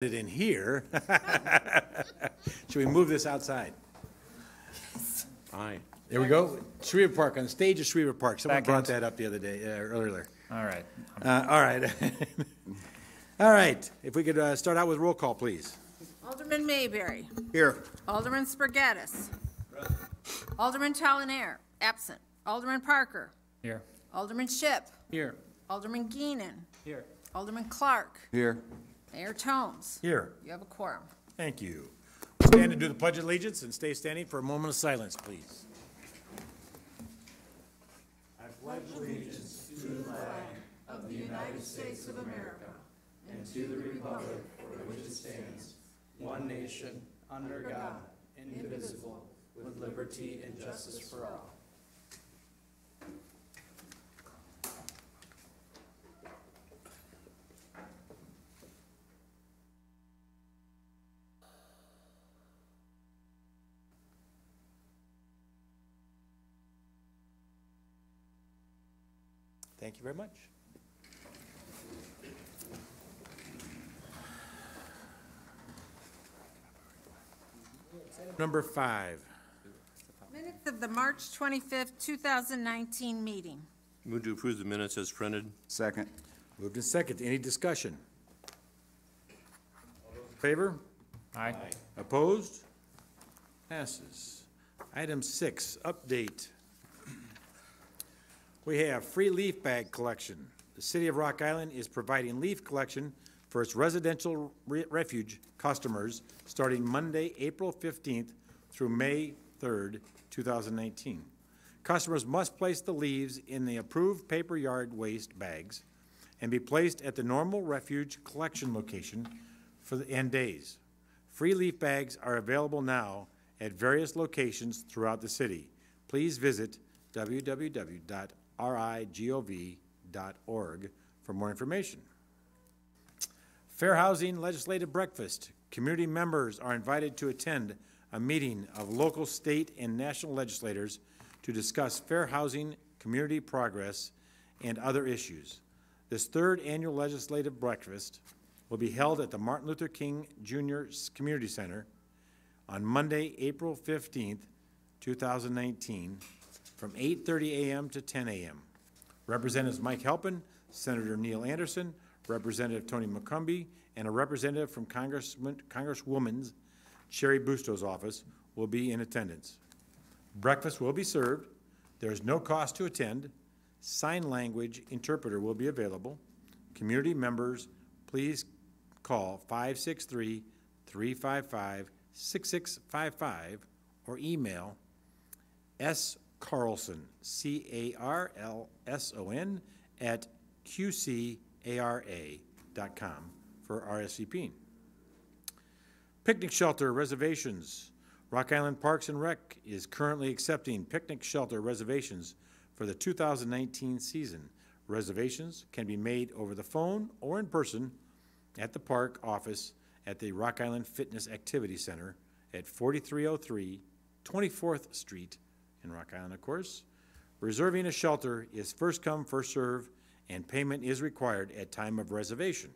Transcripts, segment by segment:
it in here. Should we move this outside? Aye. There we go. Shriver Park, on the stage of Shriver Park. Someone brought Second. that up the other day, earlier. All right. All right. All right. If we could start out with roll call, please. Alderman Mayberry. Here. Alderman Spargattis. Alderman Talanair, absent. Alderman Parker. Here. Alderman Shipp. Here. Alderman Geenan. Here. Alderman Clark. Here. Mayor Tomes. Here. You have a quorum. Thank you. Stand and do the Pledge of Allegiance and stay standing for a moment of silence, please. one nation, under God, indivisible, with liberty and justice for all. Thank you very much. Number 5. Minutes of the March 25th, 2019 meeting. Move to approve the minutes as printed. Second. Moved and second. Any discussion? Favor? Aye. Opposed? Passes. Item 6, update. We have free leaf bag collection. The City of Rock Island is providing leaf collection for its residential refuge customers starting Monday, April 15th through May 3rd, 2019. Customers must place the leaves in the approved paper yard waste bags and be placed at the normal refuge collection location for the end days. Free leaf bags are available now at various locations throughout the city. Please visit www.rigov.org for more information. Fair Housing Legislative Breakfast. Community members are invited to attend a meeting of local, state, and national legislators to discuss fair housing, community progress, and other issues. This third annual legislative breakfast will be held at the Martin Luther King Jr. Community Center on Monday, April 15th, 2019, from 8:30 a.m. to 10 a.m. Representatives Mike Halpin, Senator Neil Anderson, Representative Tony McCumbee, and a representative from Congresswoman Sherry Busto's office will be in attendance. Breakfast will be served. There is no cost to attend. Sign language interpreter will be available. Community members, please call 563-355-6655 or email scarlson, CARLSON, at qcara.com for RSVP. Picnic shelter reservations. Rock Island Parks and Rec is currently accepting picnic shelter reservations for the 2019 season. Reservations can be made over the phone or in person at the park office at the Rock Island Fitness Activity Center at 4303 24th Street in Rock Island, of course. Reserving a shelter is first come, first serve, and payment is required at time of reservation.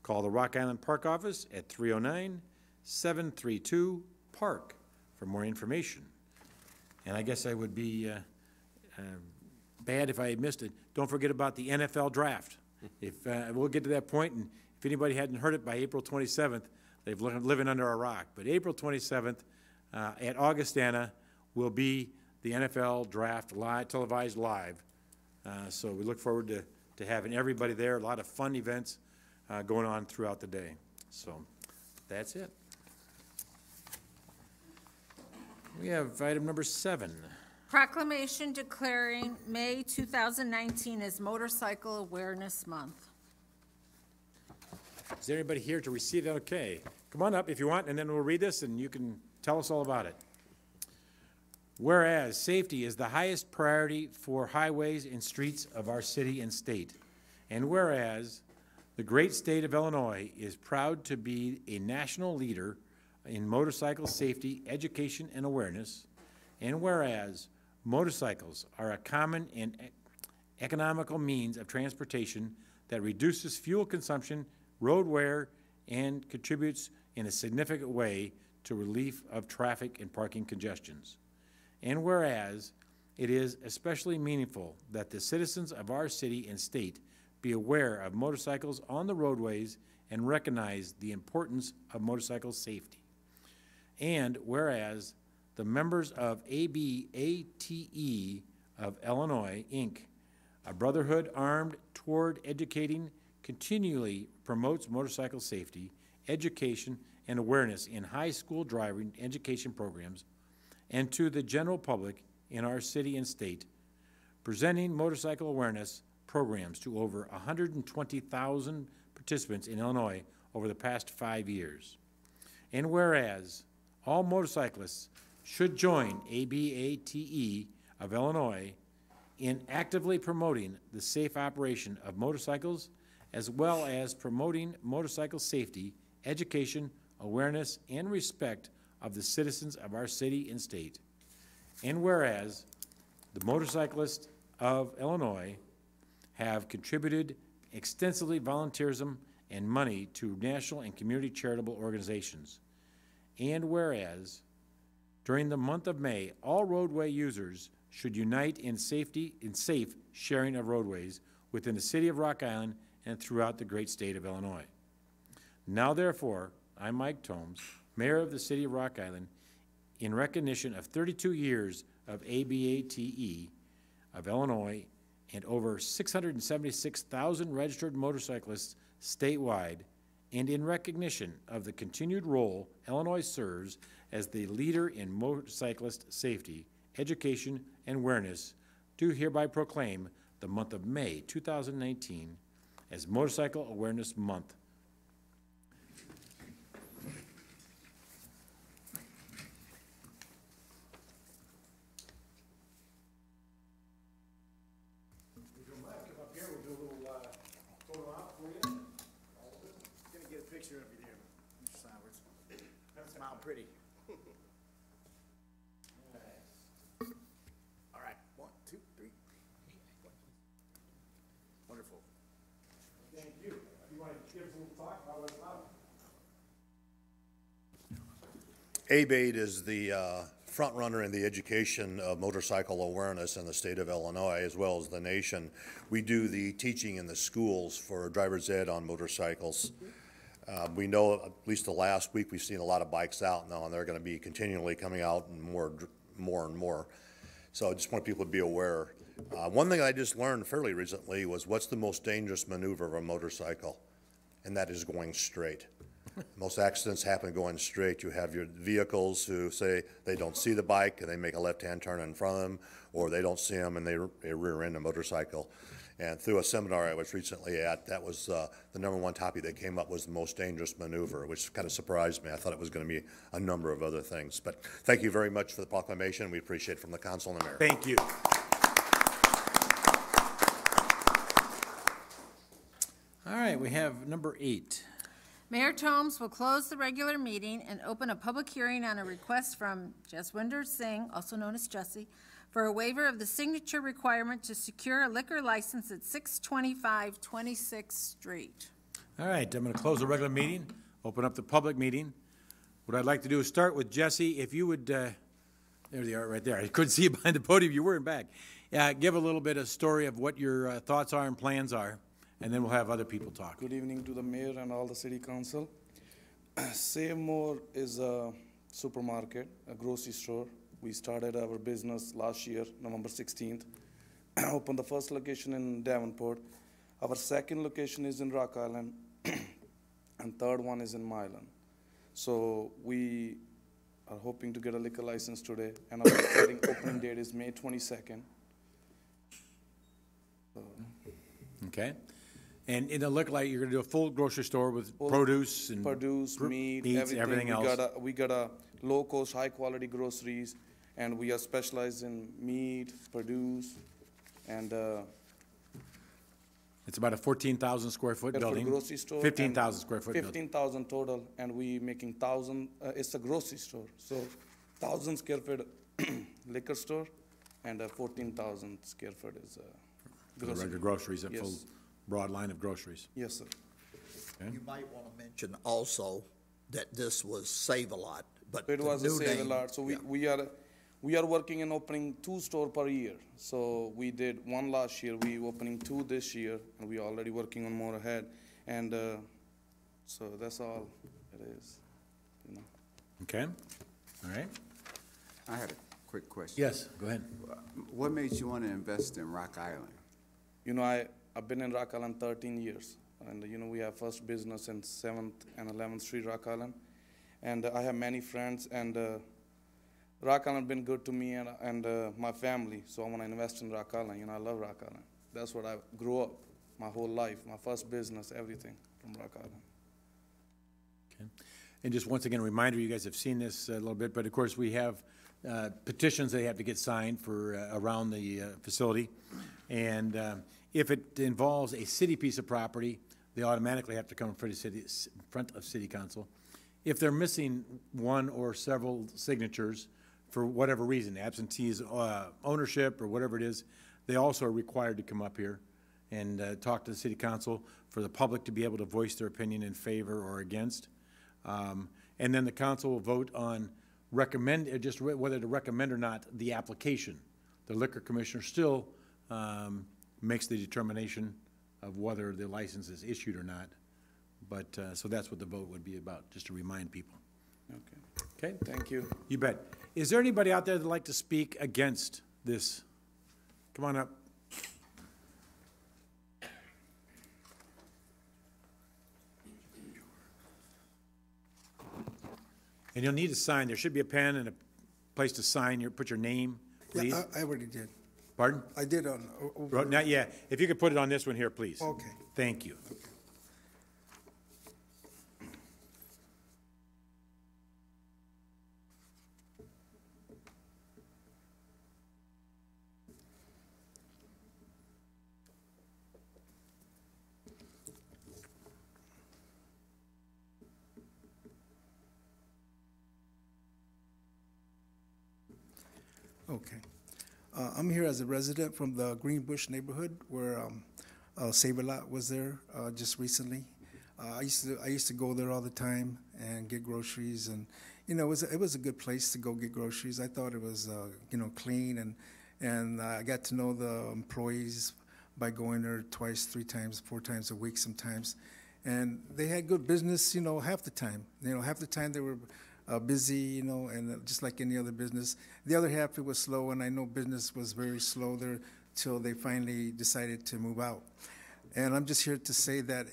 Call the Rock Island Park office at 309-732-PARK for more information. And I guess I would be bad if I had missed it. Don't forget about the NFL draft. If we'll get to that point, and if anybody hadn't heard it by April 27th, they've living under a rock. But April 27th at Augustana will be the NFL draft televised live. So we look forward to having everybody there. A lot of fun events going on throughout the day. So that's it. We have item number 7. Proclamation declaring May 2019 as Motorcycle Awareness Month. Is there anybody here to receive it? Okay. Come on up if you want, and then we'll read this, and you can tell us all about it. Whereas safety is the highest priority for highways and streets of our city and state, and whereas the great state of Illinois is proud to be a national leader in motorcycle safety, education, and awareness, and whereas motorcycles are a common and economical means of transportation that reduces fuel consumption, road wear, and contributes in a significant way to relief of traffic and parking congestions. And whereas it is especially meaningful that the citizens of our city and state be aware of motorcycles on the roadways and recognize the importance of motorcycle safety. And whereas the members of ABATE of Illinois, Inc., a brotherhood armed toward educating, continually promotes motorcycle safety, education, and awareness in high school driving education programs, and to the general public in our city and state, presenting motorcycle awareness programs to over 120,000 participants in Illinois over the past 5 years. And whereas all motorcyclists should join ABATE of Illinois in actively promoting the safe operation of motorcycles, as well as promoting motorcycle safety, education, awareness, and respect of the citizens of our city and state. And whereas the motorcyclists of Illinois have contributed extensively volunteerism and money to national and community charitable organizations. And whereas during the month of May, all roadway users should unite in safe sharing of roadways within the city of Rock Island and throughout the great state of Illinois. Now therefore, I, Mike Tomes, Mayor of the City of Rock Island, in recognition of 32 years of ABATE of Illinois and over 676,000 registered motorcyclists statewide, and in recognition of the continued role Illinois serves as the leader in motorcyclist safety, education, and awareness, do hereby proclaim the month of May 2019 as Motorcycle Awareness Month. Picture of you there, Mr. Sowers. Smile pretty. All right, 1, 2, 3. Wonderful. Thank you. You want to give us a little talk about what's up? ABATE is the front runner in the education of motorcycle awareness in the state of Illinois as well as the nation. We do the teaching in the schools for driver's ed on motorcycles. We know, at least the last week, we've seen a lot of bikes out now, and they're going to be continually coming out and more and more. So I just want people to be aware. One thing I just learned fairly recently was what's the most dangerous maneuver of a motorcycle, and that is going straight. Most accidents happen going straight. You have your vehicles who say they don't see the bike and they make a left-hand turn in front of them, or they don't see them and they rear end a motorcycle. And through a seminar I was recently at, that was the #1 topic that came up was the most dangerous maneuver, which kind of surprised me. I thought it was going to be a number of other things. But thank you very much for the proclamation. We appreciate it from the council and the mayor. Thank you. All right, we have number 8. Mayor Tomes will close the regular meeting and open a public hearing on a request from Jaswinder Singh, also known as Jesse, for a waiver of the signature requirement to secure a liquor license at 625 26th Street. All right, I'm going to close the regular meeting, open up the public meeting. What I'd like to do is start with Jesse. If you would, there they are right there. I couldn't see you behind the podium. You were in back. Give a little bit of story of what your thoughts are and plans are, and then we'll have other people talk. Good evening to the mayor and all the city council. Save More is a supermarket, a grocery store. We started our business last year, November 16th. Opened the first location in Davenport. Our second location is in Rock Island, and third one is in Milan. So we are hoping to get a liquor license today, and our starting opening date is May 22nd. Okay. And in the liquor license, you're going to do a full grocery store with produce and meat, meats, everything else. We got a low-cost, high-quality groceries, and we are specialized in meat, produce, and it's about a 14,000 square foot building. grocery store. 15,000 square foot building. 15,000 total, and we making 1,000. It's a grocery store, so 1,000 square foot liquor store, and 14,000 square foot is For the regular groceries, a Yes. full broad line of groceries. Yes, sir. You might want to mention also that this was Save-A-Lot, but It the was a new Save a name- Lot, so yeah. we are working on opening 2 stores per year. So we did 1 last year, we opening 2 this year, and we already working on more ahead. And so that's all it is, you know. Okay, all right. I had a quick question. Yes, go ahead. What made you want to invest in Rock Island? You know, I've been in Rock Island 13 years, and you know, we have first business in 7th and 11th Street, Rock Island. And I have many friends, and Rock Island been good to me and my family, so I want to invest in Rock Island. You know, I love Rock Island. That's where I grew up, my whole life, my first business, everything from Rock Island. Okay. And just once again, a reminder, you guys have seen this a little bit, but of course, we have petitions they have to get signed for around the facility. And if it involves a city piece of property, they automatically have to come in front of city council. If they're missing one or several signatures for whatever reason, absentees, ownership, or whatever it is, they also are required to come up here and talk to the city council for the public to be able to voice their opinion in favor or against. And then the council will vote on just whether to recommend or not the application. The liquor commissioner still makes the determination of whether the license is issued or not. But, so that's what the vote would be about, just to remind people. Okay, Okay? thank you. You bet. Is there anybody out there that'd like to speak against this? Come on up. And you'll need to sign. There should be a pen and a place to sign. Put your name, please. Yeah, I already did. Pardon? I did on. Not yet. If you could put it on this one here, please. Okay. Thank you. Okay. I'm here as a resident from the Greenbush neighborhood where Save-A-Lot was there just recently. I used to go there all the time and get groceries, and you know, it was a good place to go get groceries. I thought it was you know, clean, and I got to know the employees by going there twice, 3 times, 4 times a week sometimes, and they had good business, you know, half the time. You know, half the time they were busy, you know, and just like any other business. The other half, it was slow, and I know business was very slow there till they finally decided to move out. And I'm just here to say that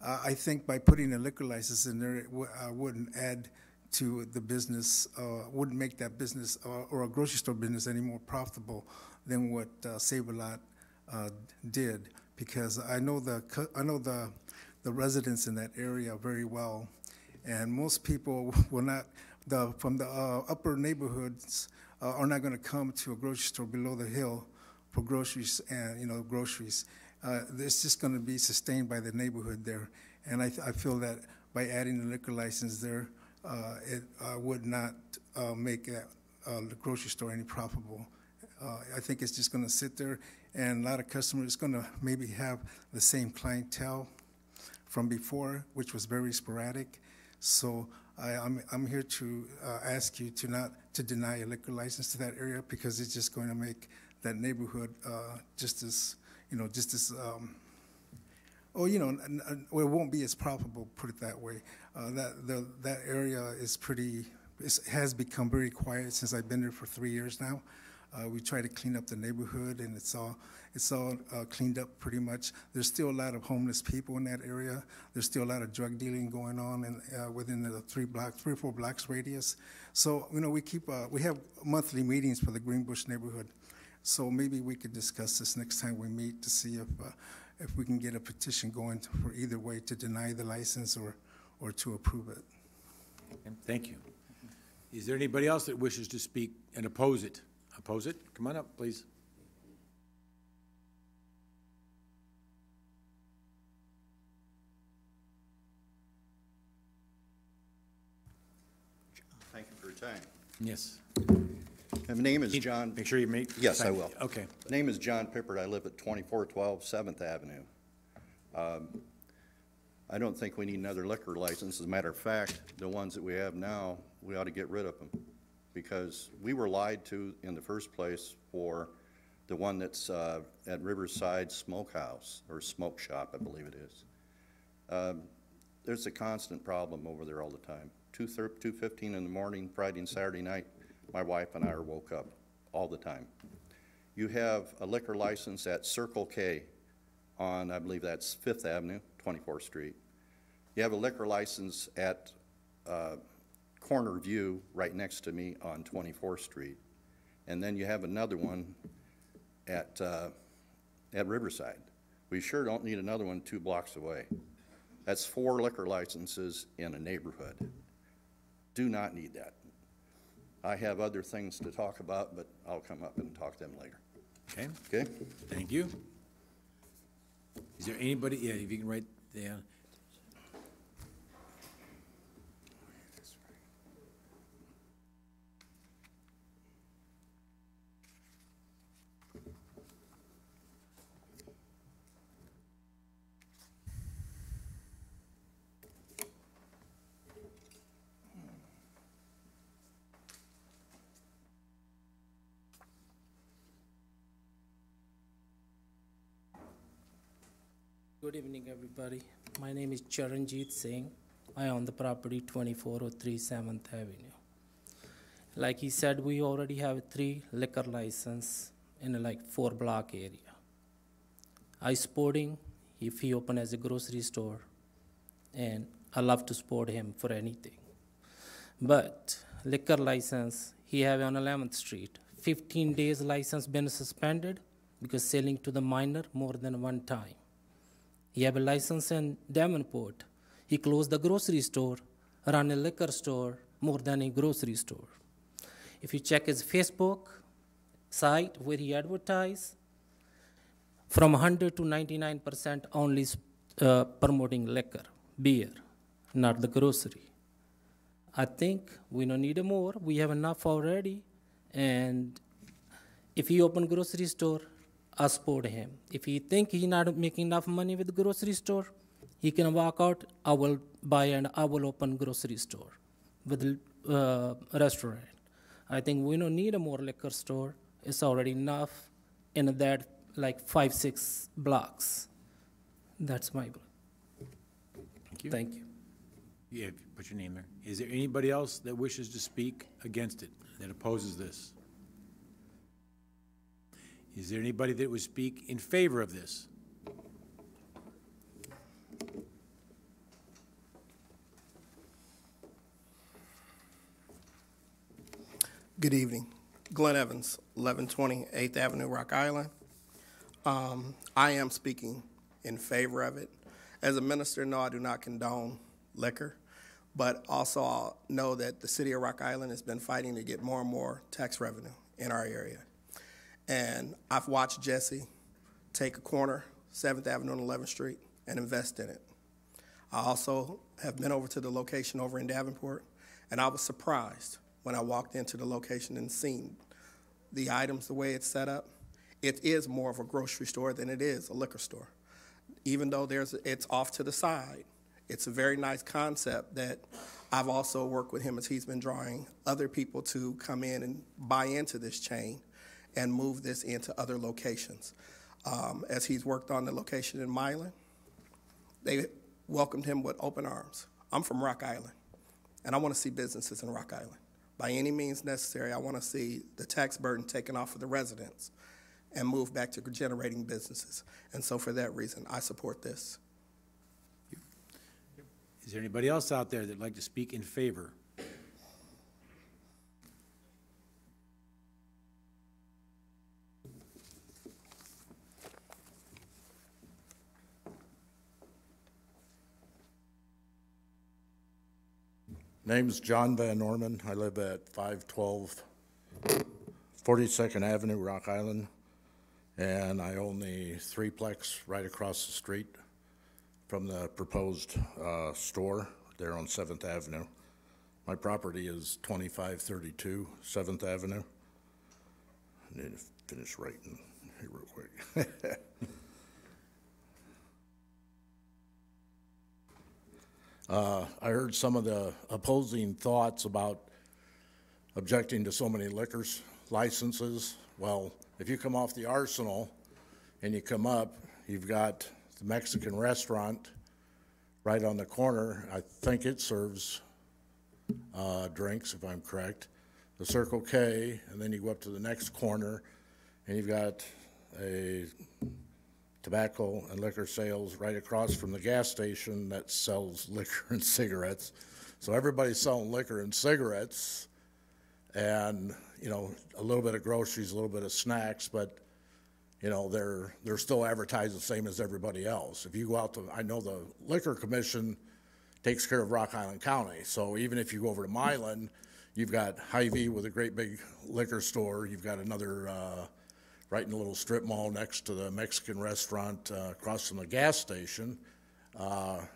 I think by putting a liquor license in there, it wouldn't add to the business, wouldn't make that business or a grocery store business any more profitable than what Save-A-Lot did, because I know the residents in that area very well. And most people will not, from the upper neighborhoods are not going to come to a grocery store below the hill for groceries and, you know, groceries. It's just going to be sustained by the neighborhood there. And I feel that by adding the liquor license there, it would not make the grocery store any profitable. I think it's just going to sit there, and a lot of customers going to maybe have the same clientele from before, which was very sporadic. So I'm here to ask you to not to deny a liquor license to that area, because it's just going to make that neighborhood just as, you know, well, it won't be as profitable, put it that way. That area is has become very quiet since I've been there for 3 years now. We try to clean up the neighborhood, and it's all cleaned up pretty much. There's still a lot of homeless people in that area. There's still a lot of drug dealing going on within the 3 or 4 blocks radius. So, you know, we have monthly meetings for the Greenbush neighborhood. So maybe we could discuss this next time we meet to see if we can get a petition going for either way, to deny the license or to approve it. Thank you. Is there anybody else that wishes to speak and oppose it? Oppose it? Come on up, please. Thank you for your time. Yes. My name is John. Make sure you make. Yes, I will. Okay. My name is John Pippert. I live at 2412 7th Avenue. I don't think we need another liquor license. As a matter of fact, the ones that we have now, we ought to get rid of them, because we were lied to in the first place for the one that's at Riverside Smokehouse, or Smoke Shop, I believe it is. There's a constant problem over there all the time. 2:15 in the morning, Friday and Saturday night, my wife and I are woke up all the time. You have a liquor license at Circle K on, I believe that's 5th Avenue, 24th Street. You have a liquor license at Corner View right next to me on 24th Street. And then you have another one at Riverside. We sure don't need another one 2 blocks away. That's 4 liquor licenses in a neighborhood. Do not need that. I have other things to talk about, but I'll come up and talk to them later. Okay, Okay? thank you. Is there anybody, yeah, if you can write down. Good evening, everybody. My name is Charanjit Singh. I own the property 2403 7th Avenue. Like he said, we already have 3 liquor license in a 4-block area. I sporting if he open as a grocery store, and I love to support him for anything. But liquor license, he have on 11th Street. 15 days license been suspended because selling to the minor more than 1 time. He have a license in Davenport. He closed the grocery store, run a liquor store more than a grocery store. If you check his Facebook site where he advertise, from 100 to 99% only promoting liquor, beer, not the grocery. I think we don't need more. We have enough already. And if he open grocery store, I support him. If he think he not making enough money with the grocery store, he can walk out. I will buy and I will open grocery store with restaurant. I think we don't need a more liquor store. It's already enough in that 5-6 blocks. That's my belief. Thank you. Thank you. Yeah, put your name there. Is there anybody else that wishes to speak against it, that opposes this? Is there anybody that would speak in favor of this? Good evening. Glenn Evans, 1120 8th Avenue, Rock Island. I am speaking in favor of it. As a minister, no, I do not condone liquor, but also I'll know that the city of Rock Island has been fighting to get more and more tax revenue in our area. And I've watched Jesse take a corner, 7th Avenue and 11th Street, and invest in it. I also have been over to the location over in Davenport, and I was surprised when I walked into the location and seen the items, the way it's set up. It is more of a grocery store than it is a liquor store. Even though it's off to the side, it's a very nice concept that I've also worked with him as he's been drawing other people to come in and buy into this chain and move this into other locations. As he's worked on the location in Milan, they welcomed him with open arms. I'm from Rock Island, and I want to see businesses in Rock Island. By any means necessary, I want to see the tax burden taken off of the residents and move back to generating businesses. And so for that reason, I support this. Is there anybody else out there that'd like to speak in favor? Name's John Van Norman. I live at 512 42nd Avenue, Rock Island, and I own the threeplex right across the street from the proposed store there on 7th Avenue. My property is 2532 7th Avenue. I need to finish writing here real quick. I heard some of the opposing thoughts about objecting to so many liquors licenses. Well, if you come off the Arsenal and you come up, you've got the Mexican restaurant right on the corner. I think it serves drinks, if I'm correct. The Circle K, and then you go up to the next corner, and you've got a tobacco and liquor sales right across from the gas station that sells liquor and cigarettes. So everybody's selling liquor and cigarettes, and, you know, a little bit of groceries, a little bit of snacks, but, you know, they're still advertised the same as everybody else. If you go out to, I know the Liquor Commission takes care of Rock Island County, so even if you go over to Milan, you've got Hy-Vee with a great big liquor store, you've got another right in the little strip mall next to the Mexican restaurant across from the gas station.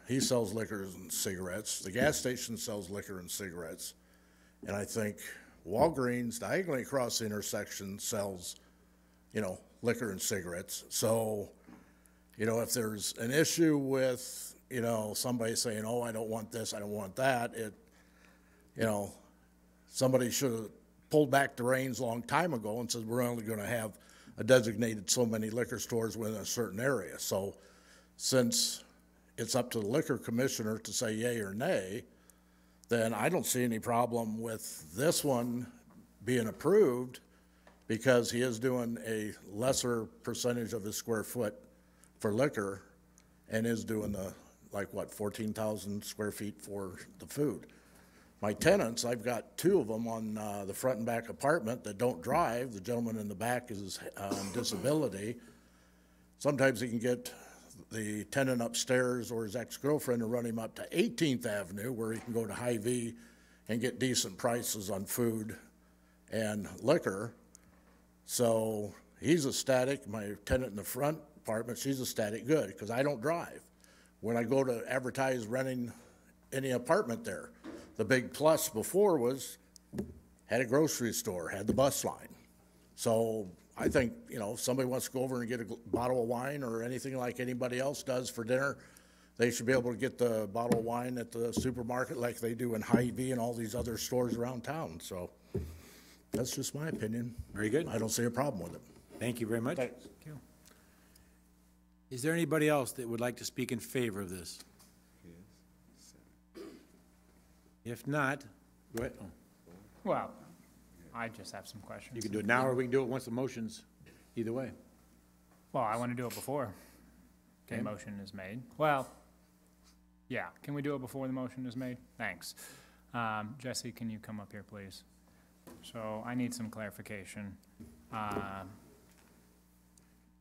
He sells liquor and cigarettes. The gas station sells liquor and cigarettes. And I think Walgreens, diagonally across the intersection, sells, you know, liquor and cigarettes. So, you know, if there's an issue with, you know, somebody saying, oh, I don't want this, I don't want that, you know, somebody should have pulled back the reins a long time ago and said, we're only going to have a designated so many liquor stores within a certain area. So since it's up to the liquor commissioner to say yay or nay, then I don't see any problem with this one being approved because he is doing a lesser percentage of his square foot for liquor and is doing the, like what, 14,000 square feet for the food. My tenants, I've got two of them on the front and back apartment that don't drive. The gentleman in the back is on disability. Sometimes he can get the tenant upstairs or his ex-girlfriend to run him up to 18th Avenue where he can go to Hy-Vee and get decent prices on food and liquor. So he's ecstatic. My tenant in the front apartment, she's ecstatic, good, because I don't drive. When I go to advertise renting any apartment there, the big plus before was had a grocery store, had the bus line. So I think, you know, if somebody wants to go over and get a bottle of wine or anything like anybody else does for dinner, they should be able to get the bottle of wine at the supermarket like they do in Hy-Vee and all these other stores around town. So that's just my opinion. Very good. I don't see a problem with it. Thank you very much. Thanks. Thank you. Is there anybody else that would like to speak in favor of this? If not, go ahead. Oh, Well, I just have some questions. you can do it now or we can do it once the motion's, either way. Well, I want to do it before the Okay. motion is made. Well, yeah, can we do it before the motion is made? Thanks. Jesse, can you come up here, please? So I need some clarification.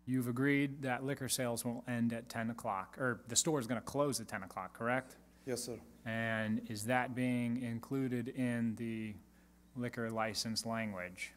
You've agreed that liquor sales will end at 10 o'clock, or the store is going to close at 10 o'clock, correct? Yes, sir. And is that being included in the liquor license language?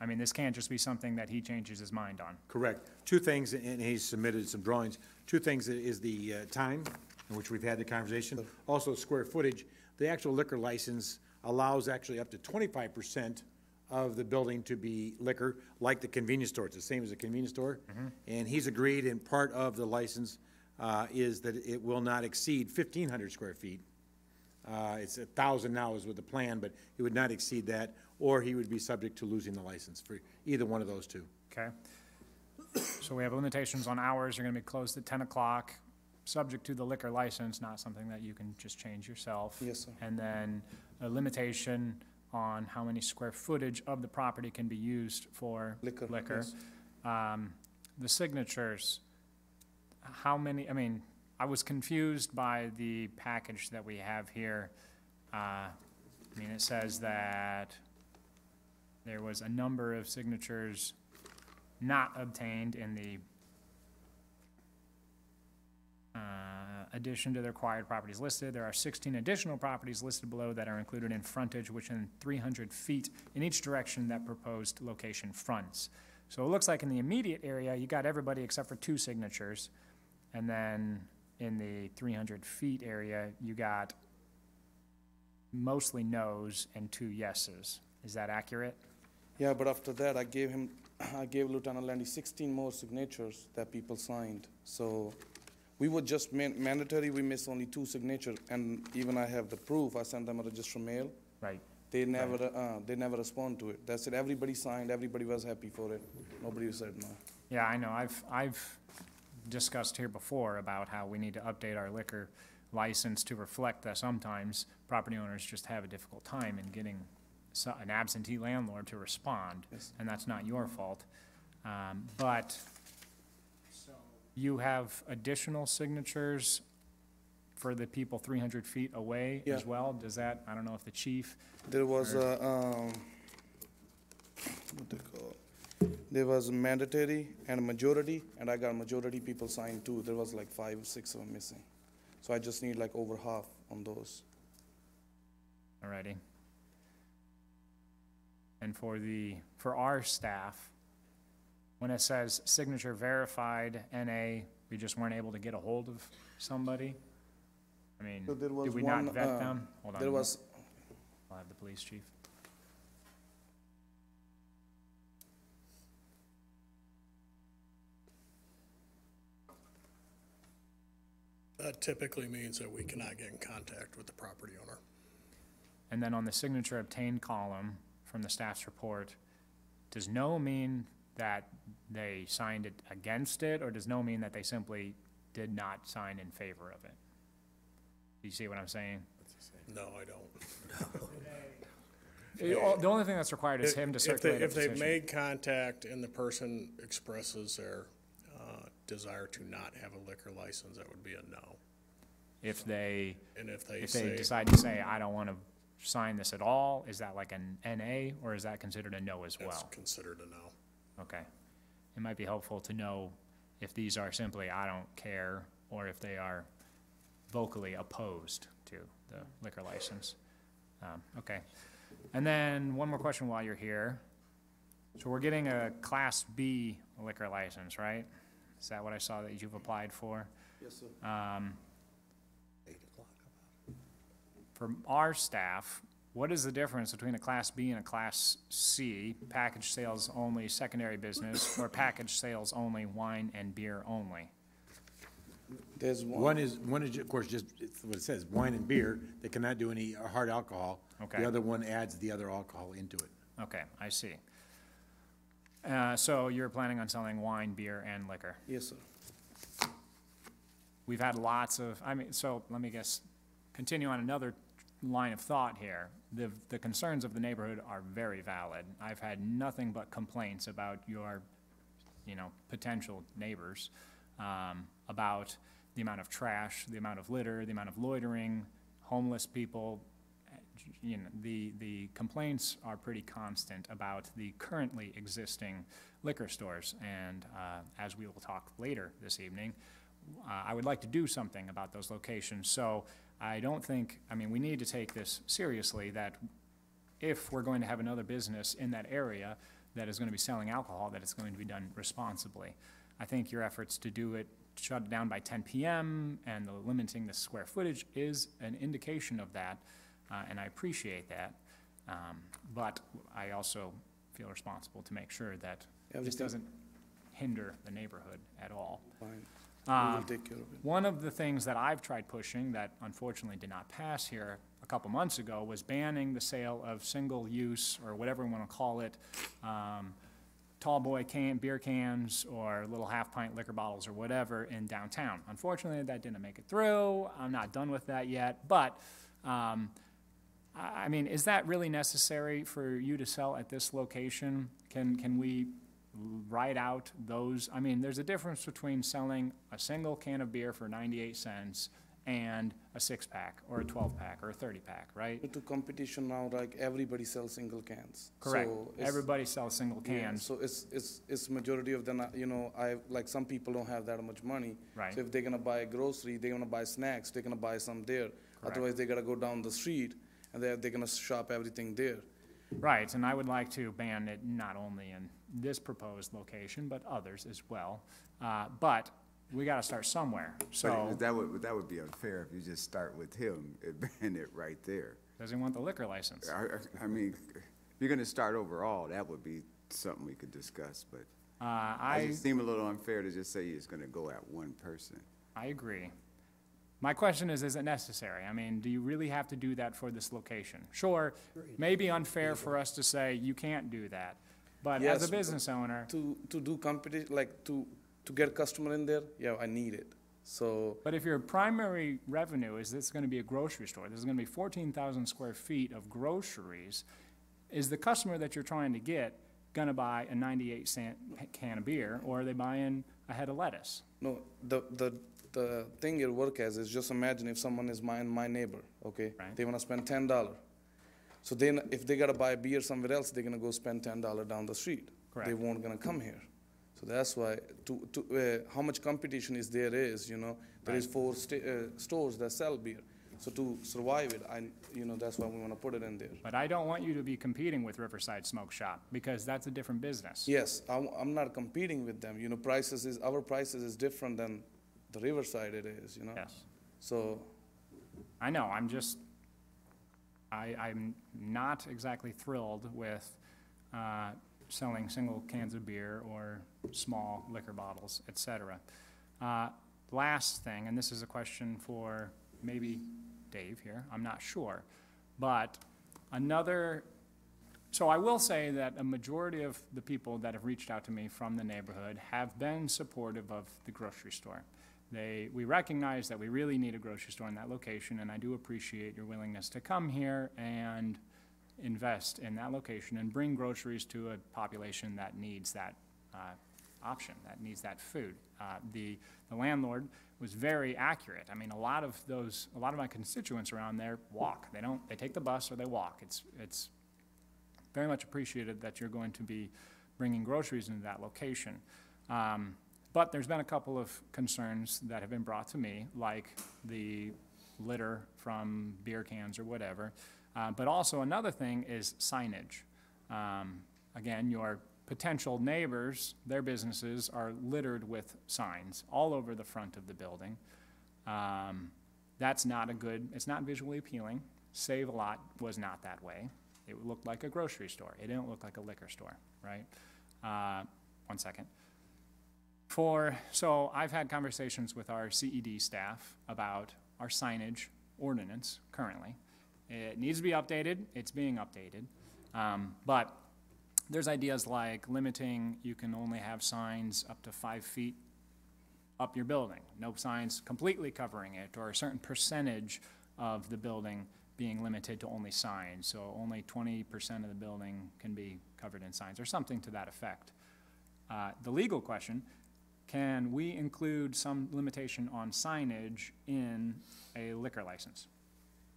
I mean, this can't just be something that he changes his mind on. Correct. Two things, and he's submitted some drawings. Two things is the time in which we've had the conversation. Also, square footage. The actual liquor license allows actually up to 25% of the building to be liquor, like the convenience store. It's the same as a convenience store. And he's agreed, and part of the license is that it will not exceed 1,500 square feet. It's 1,000 now is with the plan, but he would not exceed that, or he would be subject to losing the license for either one of those two. Okay. So we have limitations on hours. You're going to be closed at 10 o'clock, subject to the liquor license, not something that you can just change yourself. Yes, sir. And then a limitation on how many square footage of the property can be used for Liquor, liquor. yes. The signatures, how many, I mean, I was confused by the package that we have here. I mean, it says that there was a number of signatures not obtained in the addition to the required properties listed. There are 16 additional properties listed below that are included in frontage within 300 feet in each direction that proposed location fronts. So it looks like in the immediate area, you got everybody except for 2 signatures. And then in the 300 feet area, you got mostly no's and 2 yeses. Is that accurate? Yeah, but after that, I gave Lieutenant Landy 16 more signatures that people signed. So We were just mandatory, we missed only 2 signatures, and even I have the proof, I sent them a registered mail. Right. They never respond to it. That's it, everybody signed, everybody was happy for it. Nobody said no. Yeah, I know. I've discussed here before about how we need to update our liquor license to reflect that sometimes property owners just have a difficult time in getting an absentee landlord to respond, and that's not your fault. But you have additional signatures for the people 300 feet away as well? Does that, I don't know if the chief. There was what they call, there was mandatory and majority, and I got majority people signed too. There was like 5 or 6 of them missing. So I just need like over half on those. Alrighty. And for our staff, when it says signature verified NA, we just weren't able to get a hold of somebody? I mean, So there was did we one, not vet them? Hold on. There was, I'll have the police chief. That typically means that we cannot get in contact with the property owner. And then on the signature obtained column from the staff's report, does no mean that they signed it against it, or does no mean that they simply did not sign in favor of it? Do you see what I'm saying? No, I don't. The only thing that's required is him to circulate a If they've petition. made contact and the person expresses their desire to not have a liquor license, that would be a no. If they say, decide to say, I don't want to sign this at all, is that like an NA, or is that considered a no as well? it's considered a no. Okay. It might be helpful to know if these are simply, I don't care, or if they are vocally opposed to the liquor license. Okay. And then one more question while you're here. So we're getting a Class B liquor license, right? Is that what I saw that you've applied for? yes, sir. For our staff, what is the difference between a Class B and a Class C, package sales only, secondary business, or package sales only, wine and beer only? There's one. One is, of course, just it's what it says, wine and beer. They cannot do any hard alcohol. Okay. The other one adds the other alcohol into it. Okay, I see. So you're planning on selling wine, beer, and liquor? Yes, sir. We've had lots of, so let me continue on another line of thought here. The concerns of the neighborhood are very valid. I've had nothing but complaints about your, potential neighbors, about the amount of trash, the amount of litter, the amount of loitering, homeless people. The complaints are pretty constant about the currently existing liquor stores, and as we will talk later this evening, I would like to do something about those locations. So I don't think, we need to take this seriously, that if we're going to have another business in that area that is going to be selling alcohol, that it's going to be done responsibly. I think your efforts to do it, shut it down by 10 p.m. and limiting the square footage is an indication of that, and I appreciate that. But I also feel responsible to make sure that this doesn't hinder the neighborhood at all. Fine. We will take care of it. One of the things that I've tried pushing that unfortunately did not pass here a couple months ago was banning the sale of single-use, or whatever we want to call it, tall boy beer cans or little half-pint liquor bottles or whatever in downtown. Unfortunately, that didn't make it through. I'm not done with that yet, but is that really necessary for you to sell at this location? Can we write out those? There's a difference between selling a single can of beer for 98 cents and a 6-pack or a 12-pack or a 30-pack, right? With the competition now, like everybody sells single cans. Correct. So Everybody sells single cans. Yeah, so it's majority of them. Like some people don't have that much money. Right. So if they're gonna buy grocery, they're gonna buy snacks, they're gonna buy some there. Correct. Otherwise, they gotta go down the street and they're gonna shop everything there. Right, and I would like to ban it not only in this proposed location, but others as well. But we gotta start somewhere, so. But that would be unfair if you just start with him and ban it right there. Does he want the liquor license? If you're gonna start overall, that would be something we could discuss, but it seems a little unfair to just say it's gonna go at one person. I agree. My question is it necessary? I mean, do you really have to do that for this location? Sure, maybe unfair for us to say you can't do that, but as a Yes, business owner. To do competition, like to get customer in there, yeah, I need it. So, But if your primary revenue is this gonna be a grocery store, this is gonna be 14,000 square feet of groceries, is the customer that you're trying to get gonna buy a 98-cent can of beer, or are they buying a head of lettuce? no, the thing it work as is just imagine if someone is my neighbor, okay? Right. They wanna spend $10. So then if they gotta buy beer somewhere else, they're gonna go spend $10 down the street. Correct. They won't gonna come here. So that's why, how much competition there is, you know, there is 4 stores that sell beer. So to survive it, that's why we wanna put it in there. But I don't want you to be competing with Riverside Smoke Shop, because that's a different business. Yes, I'm not competing with them, you know, our prices is different than the Riverside it is, you know? Yes. So, I know, I'm not exactly thrilled with selling single cans of beer or small liquor bottles, et cetera. Last thing, and this is a question for maybe Dave here, I'm not sure, but so I will say that a majority of the people that have reached out to me from the neighborhood have been supportive of the grocery store. We recognize that we really need a grocery store in that location, and I do appreciate your willingness to come here and invest in that location and bring groceries to a population that needs that option, that needs that food. The landlord was very accurate. I mean, a lot of my constituents around there walk. They take the bus or they walk. It's very much appreciated that you're going to be bringing groceries into that location. But there's been a couple of concerns that have been brought to me, like the litter from beer cans or whatever. But also another thing is signage. Again, your potential neighbors, their businesses are littered with signs all over the front of the building. That's not it's not visually appealing. Save a Lot was not that way. It looked like a grocery store. It didn't look like a liquor store, right? One second. So I've had conversations with our CED staff about our signage ordinance currently. It needs to be updated. It's being updated. But there's ideas like limiting, you can only have signs up to 5 feet up your building. No signs completely covering it, or a certain percentage of the building being limited to only signs. So only 20% of the building can be covered in signs, or something to that effect. The legal question, can we include some limitation on signage in a liquor license,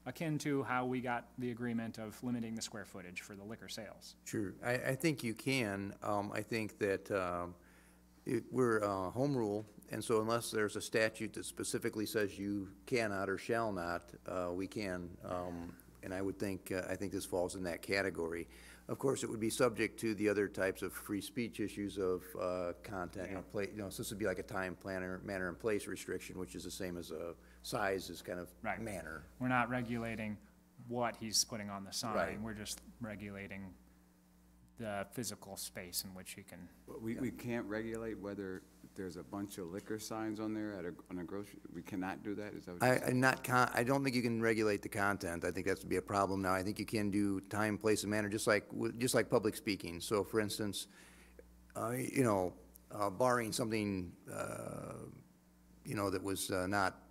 akin to how we got the agreement of limiting the square footage for the liquor sales? Sure, I think you can. I think that we're home rule, and so unless there's a statute that specifically says you cannot or shall not, we can. And I think this falls in that category. Of course, it would be subject to the other types of free speech issues of content. So this would be like a time, manner, and place restriction, which is the same as a size is kind of manner. We're not regulating what he's putting on the sign. Right. We're just regulating the physical space in which he can. We can't regulate whether there's a bunch of liquor signs on there on a grocery. We cannot do that. Is that what you're saying? I don't think you can regulate the content. I think that's to be a problem now. I think you can do time, place, and manner, just like public speaking. So, for instance, barring something, that was not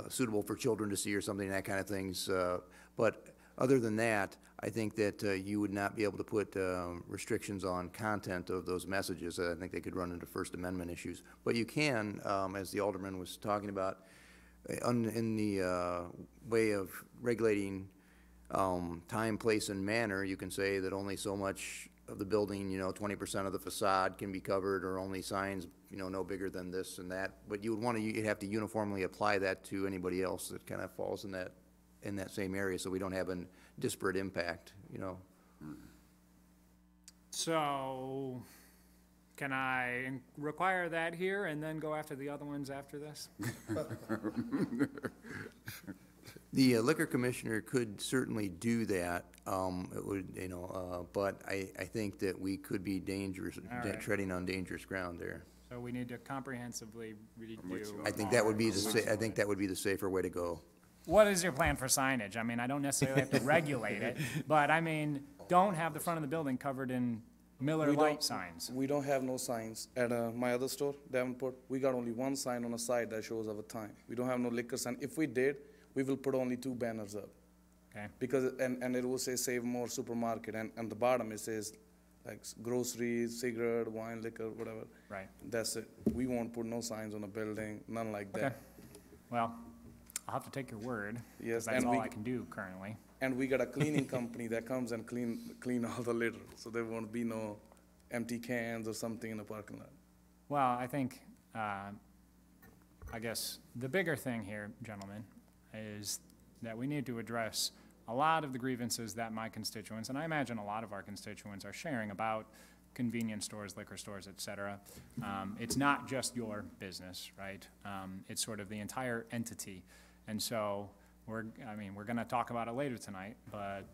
suitable for children to see or something, that kind of things. But other than that, I think that you would not be able to put restrictions on content of those messages. I think they could run into First Amendment issues. But you can, as the Alderman was talking about, in the way of regulating time, place, and manner, you can say that only so much of the building, 20% of the facade can be covered, or only signs, no bigger than this and that. But you'd have to uniformly apply that to anybody else that kind of falls in that same area, so we don't have a disparate impact, So, can I require that here and then go after the other ones after this? The liquor commissioner could certainly do that. It would, but I think that we could be treading on dangerous ground there. So So we need to comprehensively redo. I think that would be I think that would be the safer way to go. What is your plan for signage? I mean, I don't necessarily have to regulate it, but I mean, don't have the front of the building covered in Miller Lite signs. We don't have no signs. At my other store, Davenport, we got only one sign on the side that shows our time. We don't have no liquor sign. If we did, we will put only 2 banners up. Okay. Because, and it will say Save More Supermarket, and the bottom it says like groceries, cigarette, wine, liquor, whatever. Right. That's it. We won't put no signs on the building, none like that. Okay. Well, I'll have to take your word. Yes, That's and all I can do currently. And we got a cleaning company that comes and clean all the litter, so there won't be no empty cans or something in the parking lot. Well, I think, I guess, the bigger thing here, gentlemen, is that we need to address a lot of the grievances that my constituents, and I imagine a lot of our constituents, are sharing about convenience stores, liquor stores, et cetera. It's not just your business, right? It's sort of the entire entity. And so we're going to talk about it later tonight, but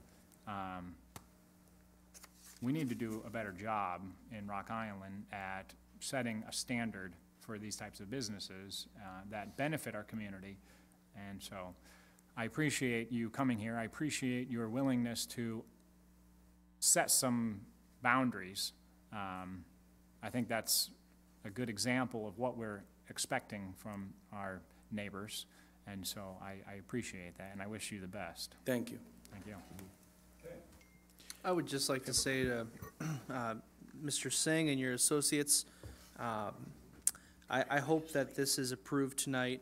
we need to do a better job in Rock Island at setting a standard for these types of businesses that benefit our community. And so I appreciate you coming here. I appreciate your willingness to set some boundaries. I think that's a good example of what we're expecting from our neighbors. And so I appreciate that, and I wish you the best. Thank you. Thank you. I would just like to say to Mr. Singh and your associates, I hope that this is approved tonight,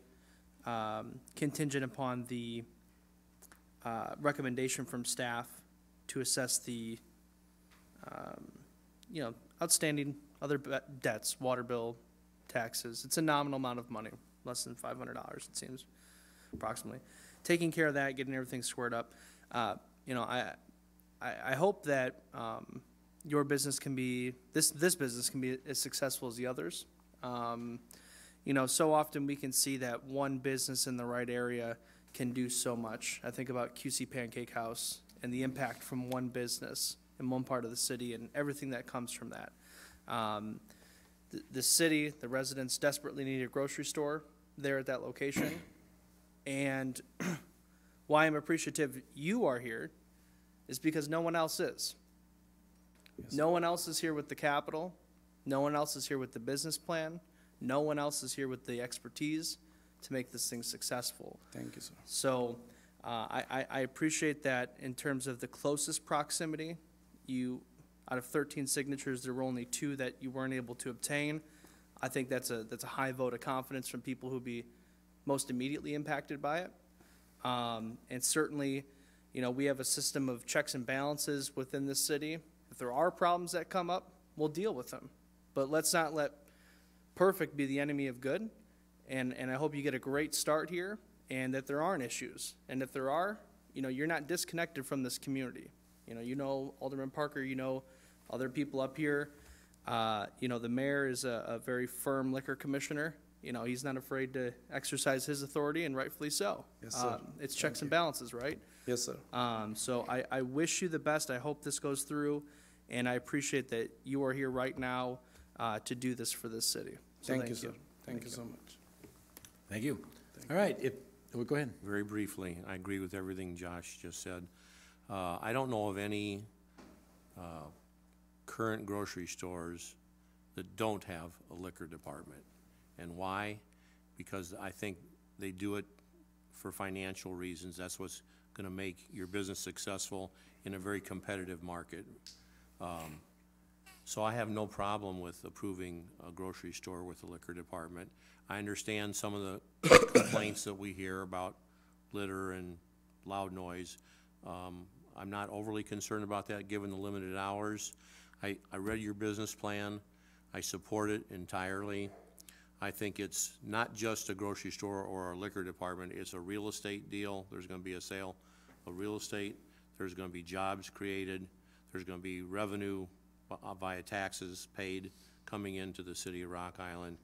contingent upon the recommendation from staff to assess the, outstanding other debts, water bill, taxes. It's a nominal amount of money, less than $500, it seems, approximately. Taking care of that, getting everything squared up. I hope that your business can be, this business can be as successful as the others. So often we can see that one business in the right area can do so much. I think about QC Pancake House and the impact from one business in one part of the city and everything that comes from that. The city, the residents desperately need a grocery store there at that location. And why I'm appreciative you are here is because no one else is. Yes. No one else is here with the capital. No one else is here with the business plan. No one else is here with the expertise to make this thing successful. Thank you, sir. So I appreciate that in terms of the closest proximity. Out of 13 signatures, there were only 2 that you weren't able to obtain. I think that's a high vote of confidence from people who would be most immediately impacted by it. And certainly, we have a system of checks and balances within this city. If there are problems that come up, we'll deal with them. But let's not let perfect be the enemy of good. And I hope you get a great start here and that there aren't issues. And if there are, you're not disconnected from this community. Alderman Parker, other people up here. The mayor is a very firm liquor commissioner. He's not afraid to exercise his authority, and rightfully so. Yes, sir. It's checks and balances, right? Yes, sir. So I wish you the best. I hope this goes through, and I appreciate that you are here right now to do this for this city. So thank you, sir. Thank you so much. Thank you. All right, go ahead. Very briefly, I agree with everything Josh just said. I don't know of any current grocery stores that don't have a liquor department. And why? Because I think they do it for financial reasons. That's what's going to make your business successful in a very competitive market. So I have no problem with approving a grocery store with a liquor department. I understand some of the complaints that we hear about litter and loud noise. I'm not overly concerned about that given the limited hours. I read your business plan. I support it entirely. I think it's not just a grocery store or a liquor department. It's a real estate deal. There's going to be a sale of real estate. There's going to be jobs created. There's going to be revenue via taxes paid coming into the city of Rock Island.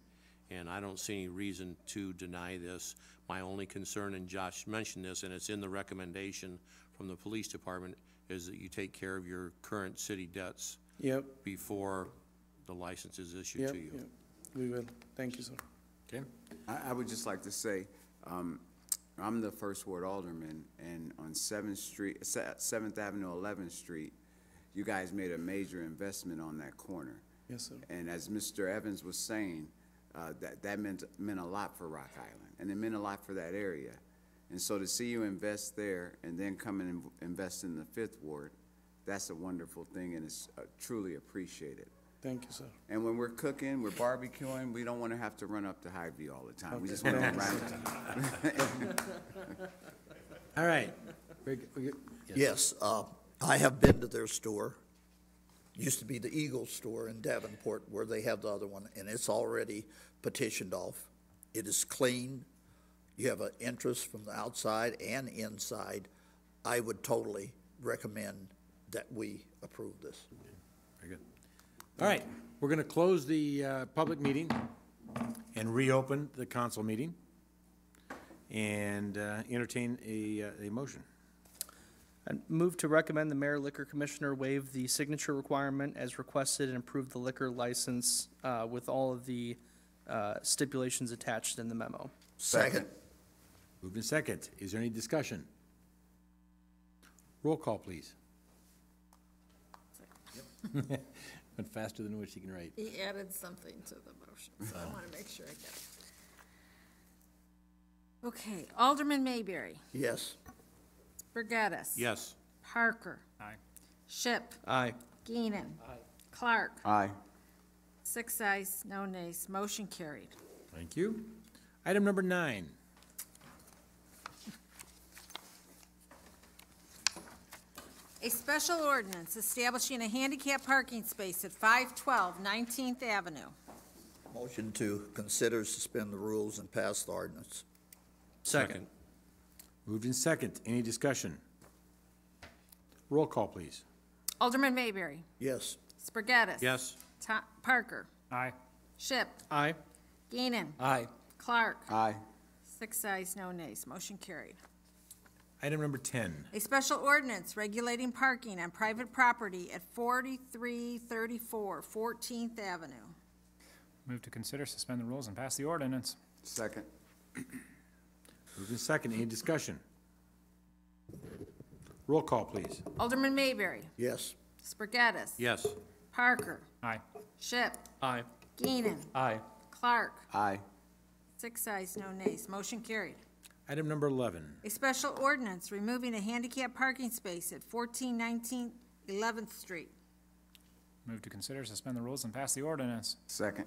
And I don't see any reason to deny this. My only concern, and Josh mentioned this, and it's in the recommendation from the police department, is that you take care of your current city debts Yep. before the license is issued to you. Yep. We will. Thank you, sir. Okay. I would just like to say, I'm the first ward alderman, and on 7th Avenue, 11th Street, you guys made a major investment on that corner. Yes, sir. And as Mr. Evans was saying, that meant a lot for Rock Island, and it meant a lot for that area. And so to see you invest there and then come and invest in the 5th Ward, that's a wonderful thing, and it's truly appreciated. Thank you, sir. And when we're cooking, we're barbecuing, we don't want to have to run up to Highview all the time. We just want to Thank run. All right. Yes, I have been to their store. Used to be the Eagle store in Davenport where they have the other one, and it's already petitioned off. It is clean. You have an interest from the outside and inside. I would totally recommend that we approve this. Very good. All right, we're going to close the public meeting and reopen the council meeting and entertain a motion. And move to recommend the mayor liquor commissioner waive the signature requirement as requested and approve the liquor license with all of the stipulations attached in the memo. Second. Moved in second. Is there any discussion? Roll call, please. Went faster than what she can write. He added something to the motion, so I want to make sure I get it. Okay, Alderman Mayberry. Yes. Burgaddis. Yes. Parker. Aye. Ship. Aye. Geenan. Clark. Aye. 6 ayes, no nays. Motion carried. Thank you. Item number 9. A special ordinance establishing a handicap parking space at 512 19th Avenue. Motion to consider, suspend the rules, and pass the ordinance. Second. Moved in second. Any discussion? Roll call, please. Alderman Mayberry. Yes. Spargattis. Yes. Parker. Aye. Ship. Aye. Geenan. Aye. Clark. Aye. 6 ayes, no nays. Motion carried. Item number 10. A special ordinance regulating parking on private property at 4334 14th Avenue. Move to consider, suspend the rules, and pass the ordinance. Second. Moved in second. Any discussion? Roll call, please. Alderman Mayberry. Yes. Spargattis. Yes. Parker. Aye. Ship. Aye. Geenan. Aye. Clark. Aye. 6 ayes, no nays. Motion carried. Item number 11. A special ordinance removing a handicap parking space at 1419 11th Street. Move to consider, suspend the rules, and pass the ordinance. Second.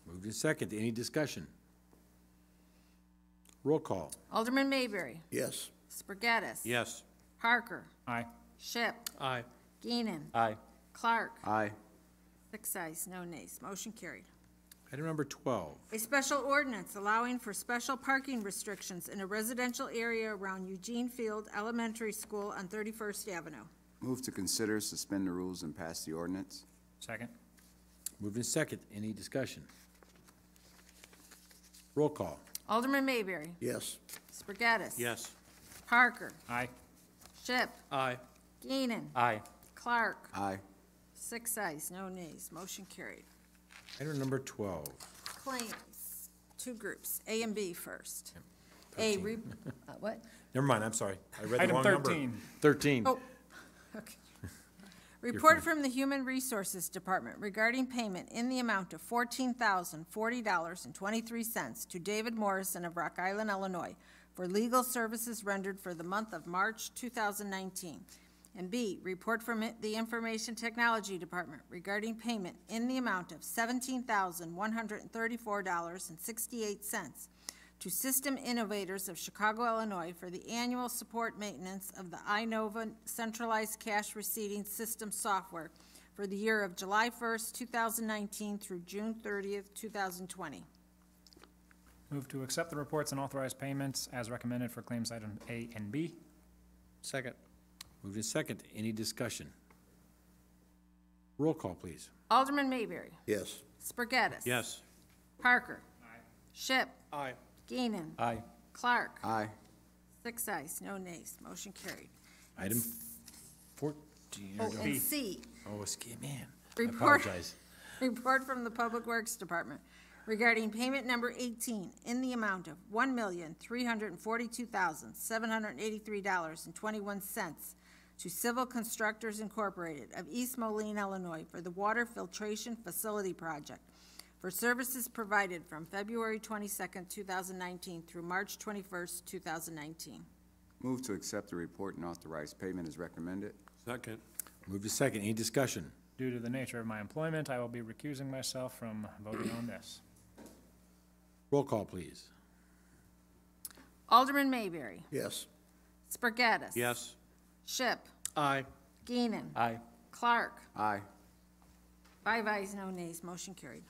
Moved in second. Any discussion? Roll call. Alderman Mayberry. Yes. Spargattis. Yes. Parker. Aye. Ship. Aye. Geenan. Aye. Clark. Aye. 6 ayes, no nays. Motion carried. Item number 12. A special ordinance allowing for special parking restrictions in a residential area around Eugene Field Elementary School on 31st Avenue. Move to consider, suspend the rules, and pass the ordinance. Second. Moved in second. Any discussion? Roll call. Alderman Mayberry. Yes. Spargattis. Yes. Parker. Aye. Ship. Aye. Geenan. Aye. Clark. Aye. 6 ayes, no nays. Motion carried. Item number 12. Claims, 2 groups, A and B first. A, what? Never mind, I'm sorry. I read the Item wrong 13. number. 13. Oh, okay. Report from the Human Resources Department regarding payment in the amount of $14,040.23 to David Morrison of Rock Island, Illinois, for legal services rendered for the month of March 2019. And B, report from the Information Technology Department regarding payment in the amount of $17,134.68 to System Innovators of Chicago, Illinois for the annual support maintenance of the iNova centralized cash receipting system software for the year of July 1st, 2019 through June 30th, 2020. Move to accept the reports and authorize payments as recommended for claims item A and B. Second. Moved in second. Any discussion? Roll call, please. Alderman Mayberry. Yes. Spargattis. Yes. Parker. Ship. Aye. Geenan. Aye. Clark. Aye. 6 ayes, no nays. Motion carried. Item 14. Oh, and C. Oh, man. I Report, apologize. report from the Public Works Department regarding payment number 18 in the amount of $1,342,783.21 to Civil Constructors Incorporated of East Moline, Illinois, for the water filtration facility project for services provided from February 22nd, 2019 through March 21st, 2019. Move to accept the report and authorize payment as recommended. Second. Move to second. Any discussion? Due to the nature of my employment, I will be recusing myself from voting on this. Roll call, please. Alderman Mayberry. Yes. Spargattis. Yes. Shipp. Aye. Geenan. Aye. Clark. Aye. 5 ayes, no nays, motion carried.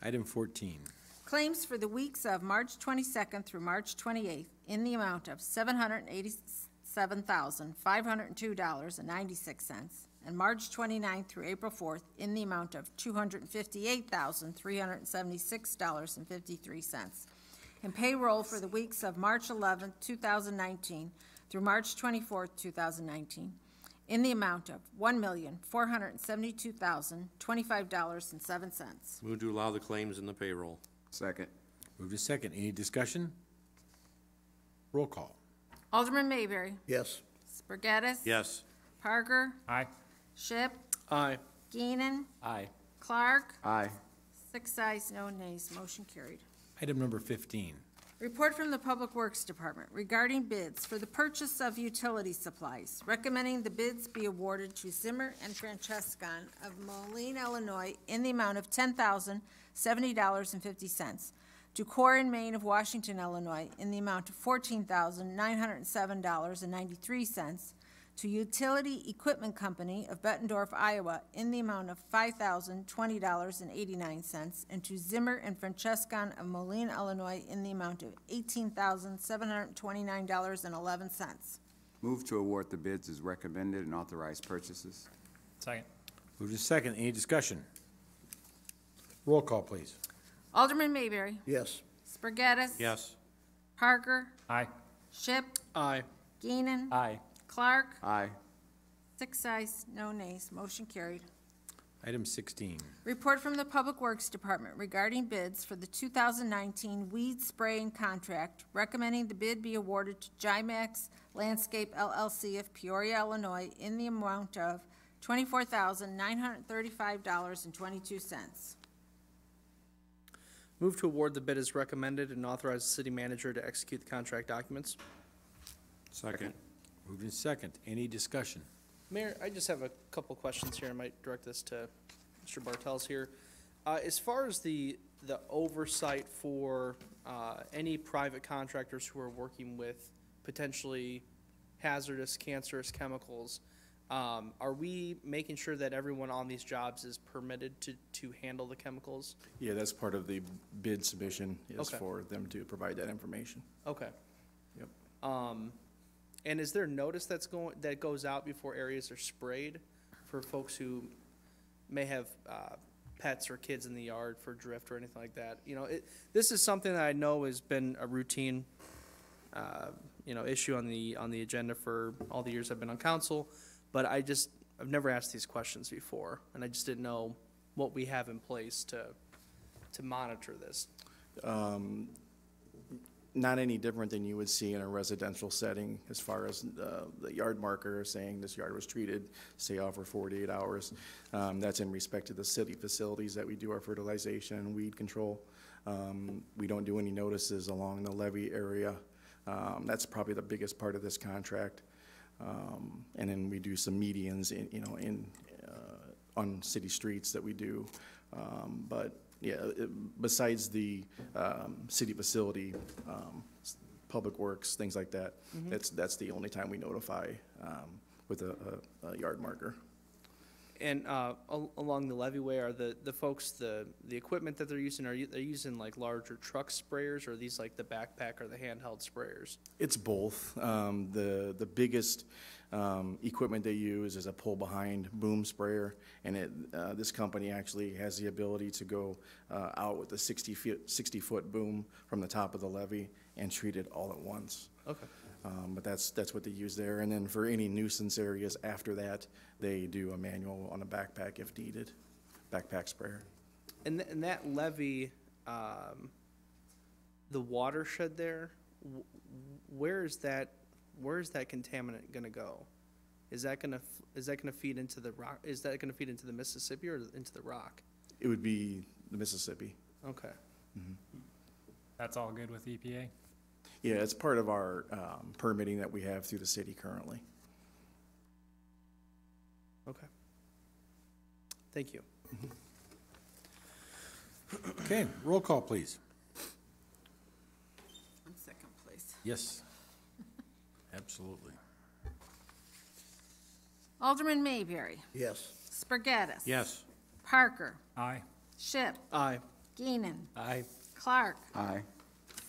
Item 14. Claims for the weeks of March 22nd through March 28th in the amount of $787,502.96, and March 29th through April 4th in the amount of $258,376.53, and payroll for the weeks of March 11th, 2019 through March 24th, 2019 in the amount of $1,472,025.07. Move to allow the claims in the payroll. Second. Move to second. Any discussion? Roll call. Alderman Mayberry. Yes. Spargattis. Yes. Parker. Aye. Shipp. Aye. Geenan. Aye. Clark. Aye. 6 ayes, no nays, motion carried. Item number 15. Report from the Public Works Department regarding bids for the purchase of utility supplies, recommending the bids be awarded to Zimmer and Francescon of Moline, Illinois, in the amount of $10,070.50, to Core and Main of Washington, Illinois, in the amount of $14,907.93, to Utility Equipment Company of Bettendorf, Iowa, in the amount of $5,020.89, and to Zimmer and Francescon of Moline, Illinois, in the amount of $18,729.11. Move to award the bids as recommended and authorize purchases. Second. Move to second. Any discussion? Roll call, please. Alderman Mayberry. Yes. Spargattis. Yes. Parker. Aye. Shipp. Aye. Geenan. Aye. Clark. Aye. 6 ayes, no nays, motion carried. Item 16. Report from the Public Works Department regarding bids for the 2019 weed spraying contract, recommending the bid be awarded to Jimax Landscape LLC of Peoria, Illinois, in the amount of $24,935.22. Move to award the bid as recommended and authorize the city manager to execute the contract documents. Second. Moved in second. Any discussion? Mayor, I just have a couple questions here. I might direct this to Mr. Bartels here. As far as the oversight for any private contractors who are working with potentially hazardous, cancerous chemicals, are we making sure that everyone on these jobs is permitted to handle the chemicals? Yeah, that's part of the bid submission, is Okay. for them to provide that information. Okay. Yep. And is there notice that goes out before areas are sprayed for folks who may have pets or kids in the yard for drift or anything like that? You know, this is something that I know has been a routine, issue on the agenda for all the years I've been on council, but I've never asked these questions before, and I just didn't know what we have in place to monitor this. Not any different than you would see in a residential setting, as far as the yard marker saying this yard was treated, stay off for 48 hours. That's in respect to the city facilities that we do our fertilization and weed control. We don't do any notices along the levee area. That's probably the biggest part of this contract. And then we do some medians on city streets that we do. But yeah, besides the city facility, public works, things like that, that's the only time we notify with a yard marker. And along the levee-way, are the folks, the equipment that they're using, are they using like larger truck sprayers, or are these like the backpack or the handheld sprayers? It's both. The biggest equipment they use is a pull-behind boom sprayer, and this company actually has the ability to go out with a 60-foot boom from the top of the levee and treat it all at once. Okay. But that's what they use there. And then for any nuisance areas after that, they do a manual on a backpack if needed, backpack sprayer. And that levee, the watershed there, where is that contaminant gonna go? Is that gonna feed into the rock? Is that gonna feed into the Mississippi or into the rock? It would be the Mississippi. Okay. That's all good with EPA? Yeah, it's part of our permitting that we have through the city currently. Okay. Thank you. Okay, roll call, please. 1 second, please. Yes, absolutely. Alderman Mayberry. Yes. Spargattis. Yes. Parker. Aye. Schipp. Aye. Geenan. Aye. Clark. Aye.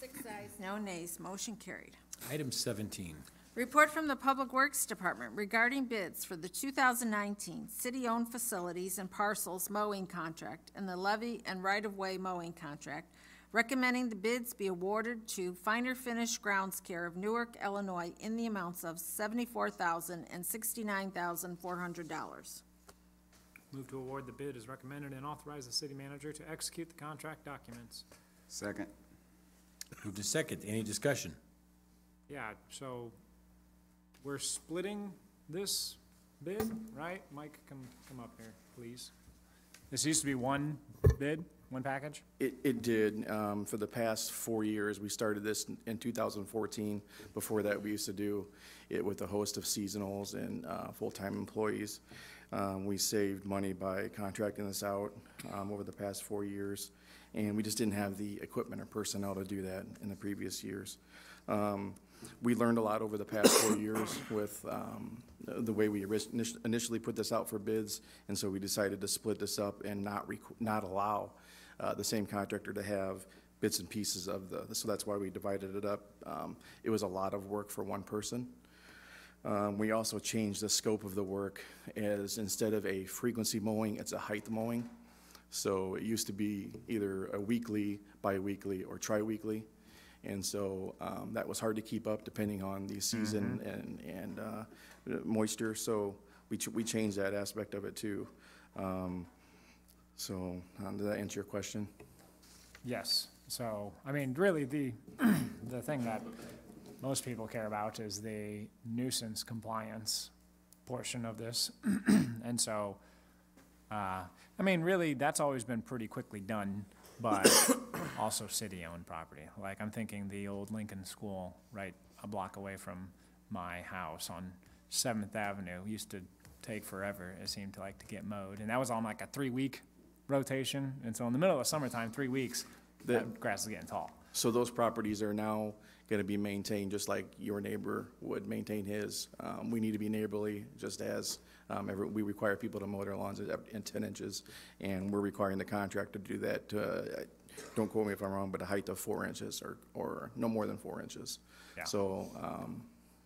6 ayes, no nays, motion carried. Item 17. Report from the Public Works Department regarding bids for the 2019 city-owned facilities and parcels mowing contract and the levee and right-of-way mowing contract, recommending the bids be awarded to Finer Finish Grounds Care of Newark, Illinois, in the amounts of $74,000 and $69,400. Move to award the bid as recommended and authorize the city manager to execute the contract documents. Second. Move to second. Any discussion? Yeah, so we're splitting this bid, right? Mike, come up here, please. This used to be one bid, one package? It did. For the past 4 years, we started this in 2014. Before that, we used to do it with a host of seasonals and full-time employees. We saved money by contracting this out over the past 4 years, and we just didn't have the equipment or personnel to do that in the previous years. We learned a lot over the past 4 years with the way we initially put this out for bids, and so we decided to split this up and not allow the same contractor to have bits and pieces of so that's why we divided it up. It was a lot of work for one person. We also changed the scope of the work as instead of a frequency mowing, it's a height mowing. So it used to be either a weekly, bi-weekly, or tri-weekly. And so that was hard to keep up depending on the season and moisture. So we changed that aspect of it too. Did that answer your question? Yes. So, I mean, really, the thing that most people care about is the nuisance compliance portion of this. And so, I mean, really, that's always been pretty quickly done, but also city-owned property. Like, I'm thinking the old Lincoln School right a block away from my house on 7th Avenue used to take forever, it seemed to like to get mowed. And that was on like a 3-week rotation. And so in the middle of summertime, 3 weeks, that grass is getting tall. So those properties are now going to be maintained just like your neighbor would maintain his. We need to be neighborly, just as we require people to mow their lawns in 10 inches, and we're requiring the contractor to do that. Don't quote me if I'm wrong, but a height of 4 inches or no more than 4 inches. Yeah. So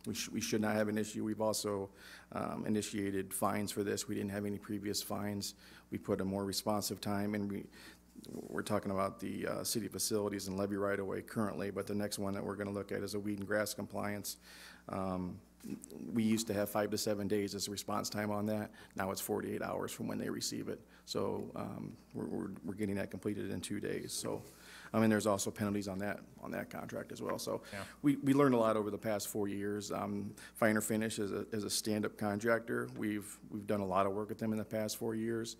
we should not have an issue. We've also initiated fines for this. We didn't have any previous fines. We put a more responsive time, and we're talking about the city facilities and levee right-of-way currently, but the next one that we're going to look at is a weed and grass compliance. We used to have 5 to 7 days as a response time on that. Now it's 48 hours from when they receive it. So we're getting that completed in 2 days. So, I mean, there's also penalties on that contract as well. So yeah. We learned a lot over the past 4 years. Finer Finish is a stand-up contractor. We've done a lot of work with them in the past 4 years.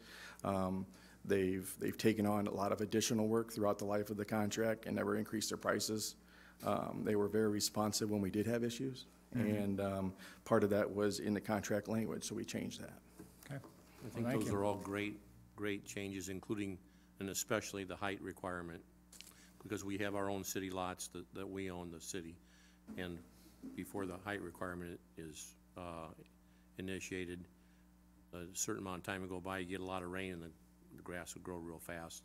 They've taken on a lot of additional work throughout the life of the contract and never increased their prices. They were very responsive when we did have issues, and part of that was in the contract language, so we changed that. Okay. I think those are all great changes, including and especially the height requirement, because we have our own city lots that we own, the city, and before the height requirement is initiated, a certain amount of time will go by, you get a lot of rain, and the grass would grow real fast,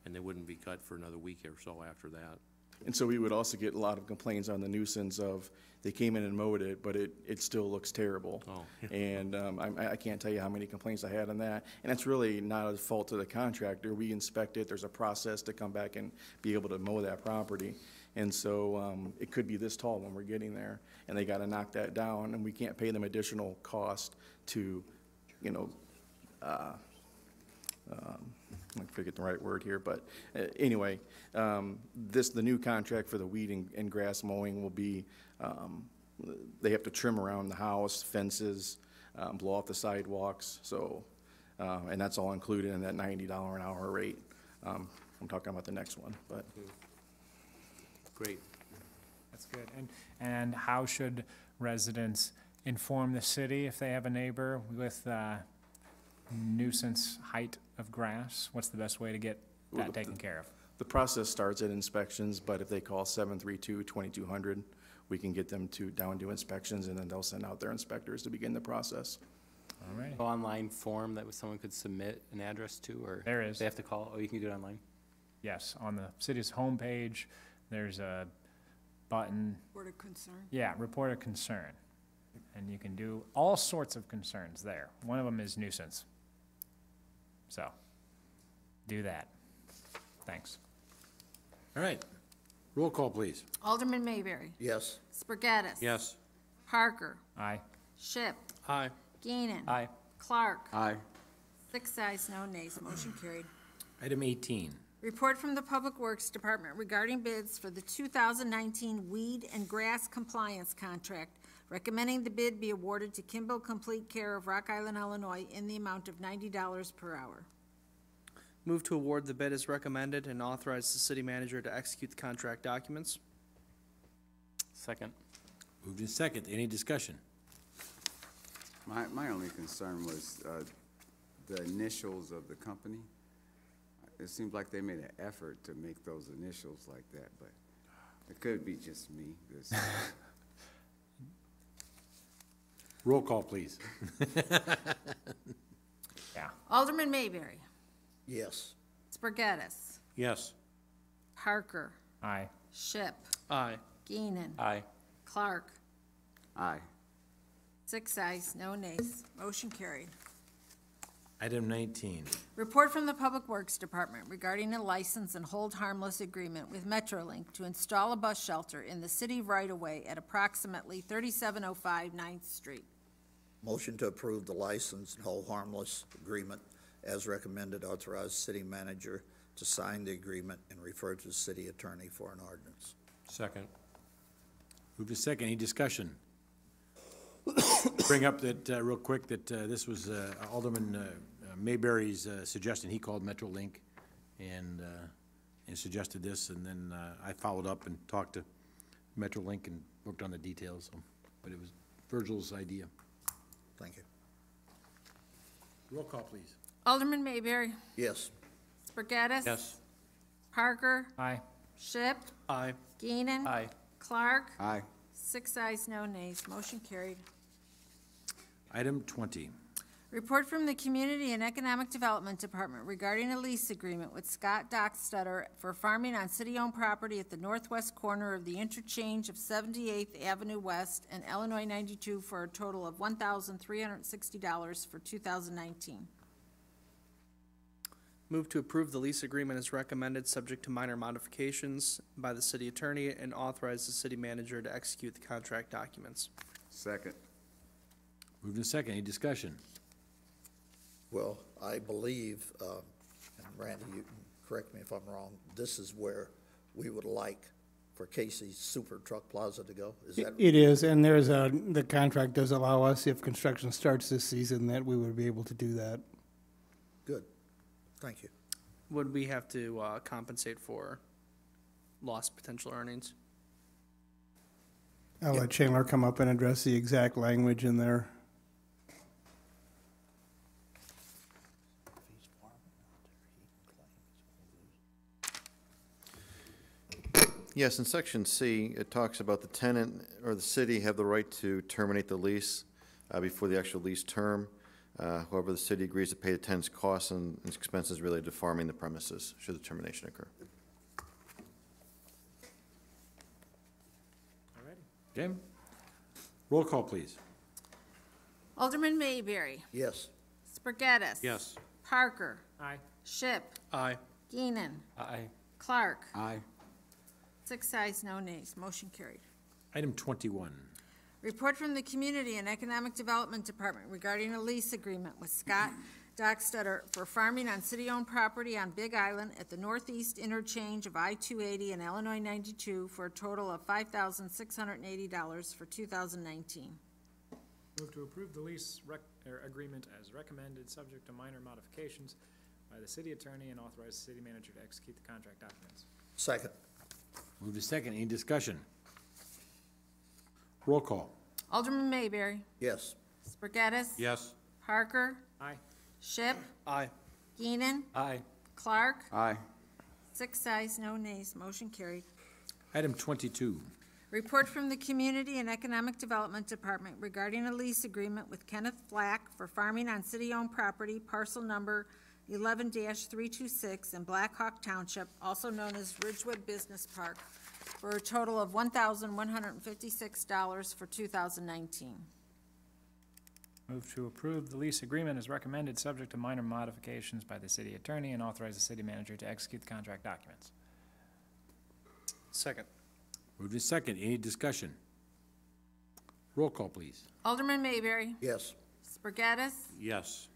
and they wouldn't be cut for another week or so after that. And so we would also get a lot of complaints on the nuisance of they came in and mowed it, but it still looks terrible. Oh. And I can't tell you how many complaints I had on that. And it's really not a fault of the contractor. We inspect it. There's a process to come back and be able to mow that property. And so it could be this tall when we're getting there, and they got to knock that down, and we can't pay them additional cost to, I forget the right word here, but anyway, the new contract for the weed and grass mowing will be, they have to trim around the house, fences, blow off the sidewalks, so, and that's all included in that $90 an hour rate. I'm talking about the next one, but. Great. That's good. And how should residents inform the city if they have a neighbor with nuisance height of grass? What's the best way to get that taken care of? The process starts at inspections, but if they call 732-2200, we can get them down to inspections, and then they'll send out their inspectors to begin the process. All right. Online form that someone could submit an address to, or? There is. They have to call, you can do it online? Yes, on the city's homepage, there's a button. Report of concern. Yeah, report a concern. And you can do all sorts of concerns there. One of them is nuisance. So, do that. Thanks. All right. Roll call, please. Alderman Mayberry. Yes. Spargattis. Yes. Parker. Aye. Shipp. Aye. Geenan. Aye. Clark. Aye. 6 ayes, no nays. Motion carried. Item 18. Report from the Public Works Department regarding bids for the 2019 weed and grass compliance contract, recommending the bid be awarded to Kimball Complete Care of Rock Island, Illinois, in the amount of $90 per hour. Move to award the bid as recommended and authorize the city manager to execute the contract documents. Second. Moved in second. Any discussion? My only concern was the initials of the company. It seems like they made an effort to make those initials like that, but it could be just me. Roll call, please. Yeah. Alderman Mayberry. Yes. Spargattis. Yes. Parker. Aye. Shipp. Aye. Geenan. Aye. Clark. Aye. 6 ayes, no nays. Motion carried. Item 19. Report from the Public Works Department regarding a license and hold harmless agreement with Metrolink to install a bus shelter in the city right-of-way at approximately 3705 9th Street. Motion to approve the license and hold harmless agreement as recommended, authorize city manager to sign the agreement and refer to the city attorney for an ordinance. Second. Moved in second. Any discussion? Bring up that, real quick, that this was Alderman Mayberry's suggestion. He called Metrolink and suggested this, and then I followed up and talked to Metrolink and worked on the details. So, but it was Virgil's idea. Thank you. Roll call, please. Alderman Mayberry. Yes. Spargattis. Yes. Parker. Aye. Shipp. Aye. Geenan. Aye. Clark. Aye. 6 ayes, no nays. Motion carried. Item 20. Report from the Community and Economic Development Department regarding a lease agreement with Scott Dockstetter for farming on city-owned property at the northwest corner of the interchange of 78th Avenue West and Illinois 92 for a total of $1,360 for 2019. Move to approve the lease agreement as recommended, subject to minor modifications by the city attorney, and authorize the city manager to execute the contract documents. Second. Moved in second. Any discussion? Well, I believe, and Randy, you can correct me if I'm wrong, this is where we would like for Casey's Super Truck Plaza to go? Is that? It is, and there's the contract does allow us, if construction starts this season, that we would be able to do that. Good. Thank you. Would we have to compensate for lost potential earnings? I'll let Chandler come up and address the exact language in there. Yes, in section C, it talks about the tenant or the city have the right to terminate the lease before the actual lease term. However, the city agrees to pay the tenant's costs and expenses related to farming the premises should the termination occur. All righty. Jim? Roll call, please. Alderman Mayberry. Yes. Spargattis. Yes. Parker. Aye. Shipp. Aye. Geenan. Aye. Clark. Aye. 6 ayes, no nays. Motion carried. Item 21. Report from the Community and Economic Development Department regarding a lease agreement with Scott Dockstetter for farming on city-owned property on Big Island at the northeast interchange of I-280 and Illinois 92 for a total of $5,680 for 2019. Move to approve the lease agreement as recommended, subject to minor modifications by the city attorney, and authorize the city manager to execute the contract documents. Second. Move to second. Any discussion? Roll call. Alderman Mayberry. Yes. Spargattis. Yes. Parker. Aye. Ship. Aye. Keenan. Aye. Clark. Aye. 6 ayes, no nays, motion carried. Item 22. Report from the Community and Economic Development Department regarding a lease agreement with Kenneth Flack for farming on city-owned property, parcel number 11-326 in Black Hawk Township, also known as Ridgewood Business Park, for a total of $1,156 for 2019. Move to approve the lease agreement as recommended, subject to minor modifications by the city attorney, and authorize the city manager to execute the contract documents. Second. Move to second. Any discussion? Roll call, please. Alderman Mayberry. Yes. Spargattis. Yes.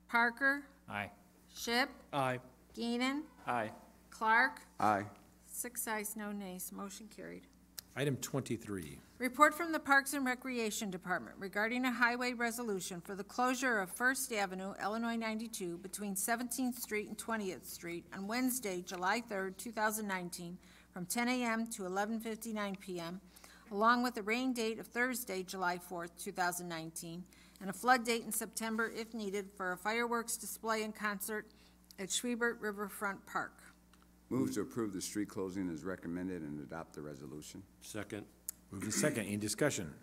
Parker. Aye. Ship. Aye. Keenan. Aye. Clark. Aye. 6 ayes, no nays, motion carried. Item 23. Report from the Parks and Recreation Department regarding a highway resolution for the closure of First Avenue, Illinois 92, between 17th Street and 20th Street on Wednesday, July 3rd, 2019, from 10 a.m. to 11:59 p.m., along with a rain date of Thursday, July 4th, 2019, and a flood date in September if needed for a fireworks display and concert at Schwiebert Riverfront Park. Move to approve the street closing as recommended and adopt the resolution. Second. Move to second. Any discussion?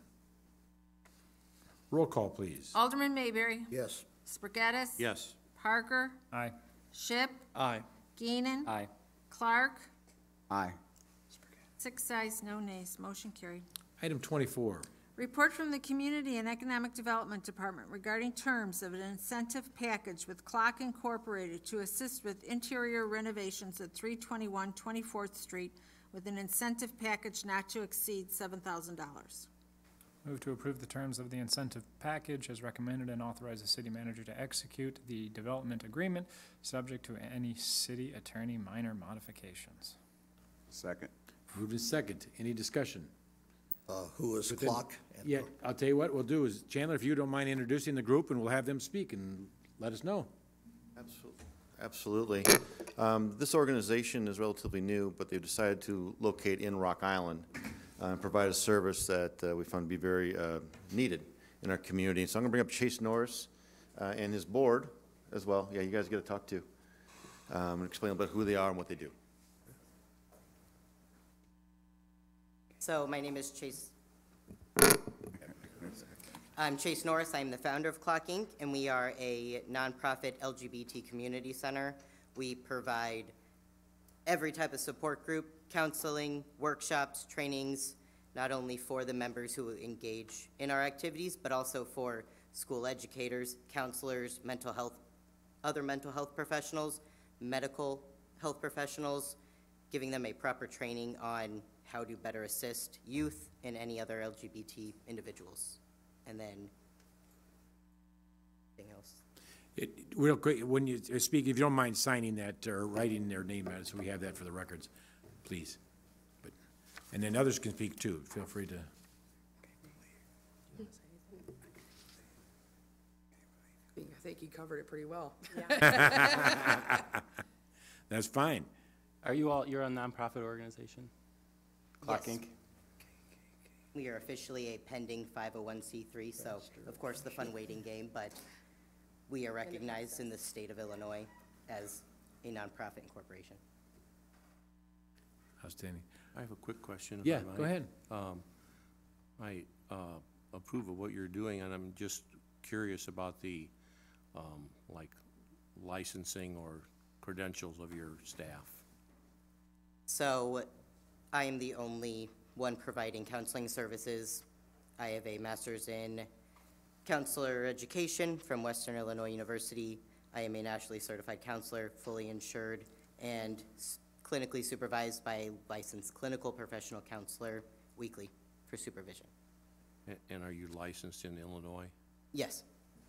Roll call, please. Alderman Mayberry. Yes. Spargattis. Yes. Parker. Aye. Ship. Aye. Keenan. Aye. Clark. Aye. 6 ayes, no nays, motion carried. Item 24. Report from the Community and Economic Development Department regarding terms of an incentive package with Clock Incorporated to assist with interior renovations at 321 24th Street with an incentive package not to exceed $7,000. Move to approve the terms of the incentive package as recommended, and authorize the city manager to execute the development agreement, subject to any city attorney minor modifications. Second. Move to second. Any discussion? Who is Clock? Yeah, I'll tell you what we'll do is, Chandler, if you don't mind introducing the group, and we'll have them speak and let us know. Absolutely. This organization is relatively new, but they've decided to locate in Rock Island and provide a service that we found to be very needed in our community. So I'm going to bring up Chase Norris and his board as well. Yeah, you guys get to talk to and explain a bit who they are and what they do. So my name is Chase. I'm Chase Norris. I'm the founder of Clock Inc., and we are a nonprofit LGBT community center. We provide every type of support group, counseling, workshops, trainings, not only for the members who engage in our activities, but also for school educators, counselors, mental health, other mental health professionals, medical health professionals, giving them a proper training on how to better assist youth and any other LGBT individuals. And then, anything else? Real quick, when you speak, if you don't mind signing that or writing their name out, so we have that for the records, please. And then others can speak too. Feel free to. I think you covered it pretty well. That's fine. Are you all, you're a nonprofit organization? Clock Yes. Inc.? We are officially a pending 501c3, so of course the fun waiting game, but we are recognized in the state of Illinois as a nonprofit incorporation. Outstanding. I have a quick question. Yeah, go ahead. I approve of what you're doing, and I'm just curious about the, like, licensing or credentials of your staff. So I am the only one providing counseling services. I have a master's in counselor education from Western Illinois University. I am a nationally certified counselor, fully insured, and clinically supervised by a licensed clinical professional counselor weekly for supervision. And are you licensed in Illinois? Yes.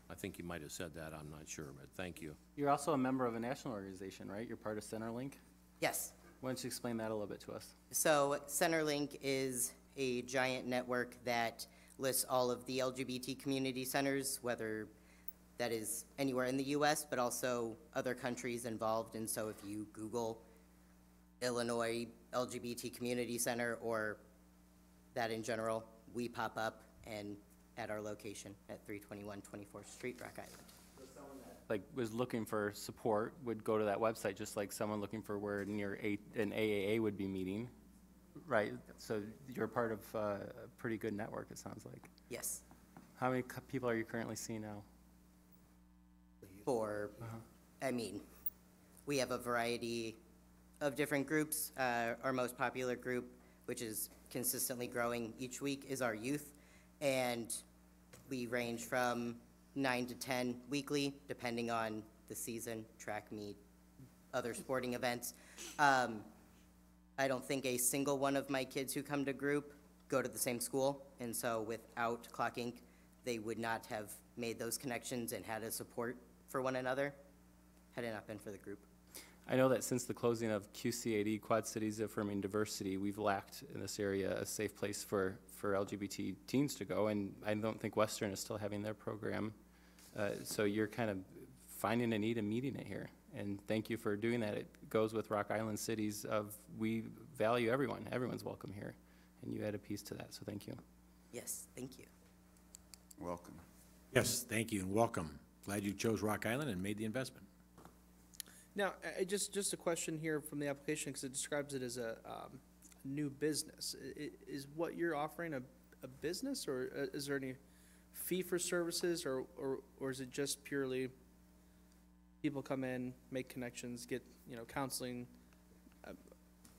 I think you might have said that, I'm not sure, but thank you. You're also a member of a national organization, right? You're part of Centerlink? Yes. Why don't you explain that a little bit to us? So Centerlink is a giant network that lists all of the LGBT community centers, whether that is anywhere in the U.S., but also other countries involved. And so if you Google Illinois LGBT Community Center or that in general, we pop up and at our location at 321 24th Street, Rock Island. Like, was looking for support would go to that website, just like someone looking for where near an AAA would be meeting, right? So you're part of a pretty good network, it sounds like. Yes. How many people are you currently seeing now? I mean, we have a variety of different groups. Our most popular group, which is consistently growing each week, is our youth. And we range from 9 to 10 weekly, depending on the season, track meet, other sporting events. I don't think a single one of my kids who come to group go to the same school. And so without Clock Inc., they would not have made those connections and had a support for one another had it not been for the group. I know that since the closing of QCAD, Quad Cities Affirming Diversity, we've lacked in this area a safe place for LGBT teens to go, and I don't think Western is still having their program. So you're kind of finding a need and meeting it here. And thank you for doing that. It goes with Rock Island cities of we value everyone. Everyone's welcome here. And you add a piece to that, so thank you. Yes, thank you. Welcome. Yes, thank you and welcome. Glad you chose Rock Island and made the investment. Now, just a question here from the application, because it describes it as a new business. Is what you're offering a business, or is there any fee for services, or is it just purely people come in, make connections, get, counseling?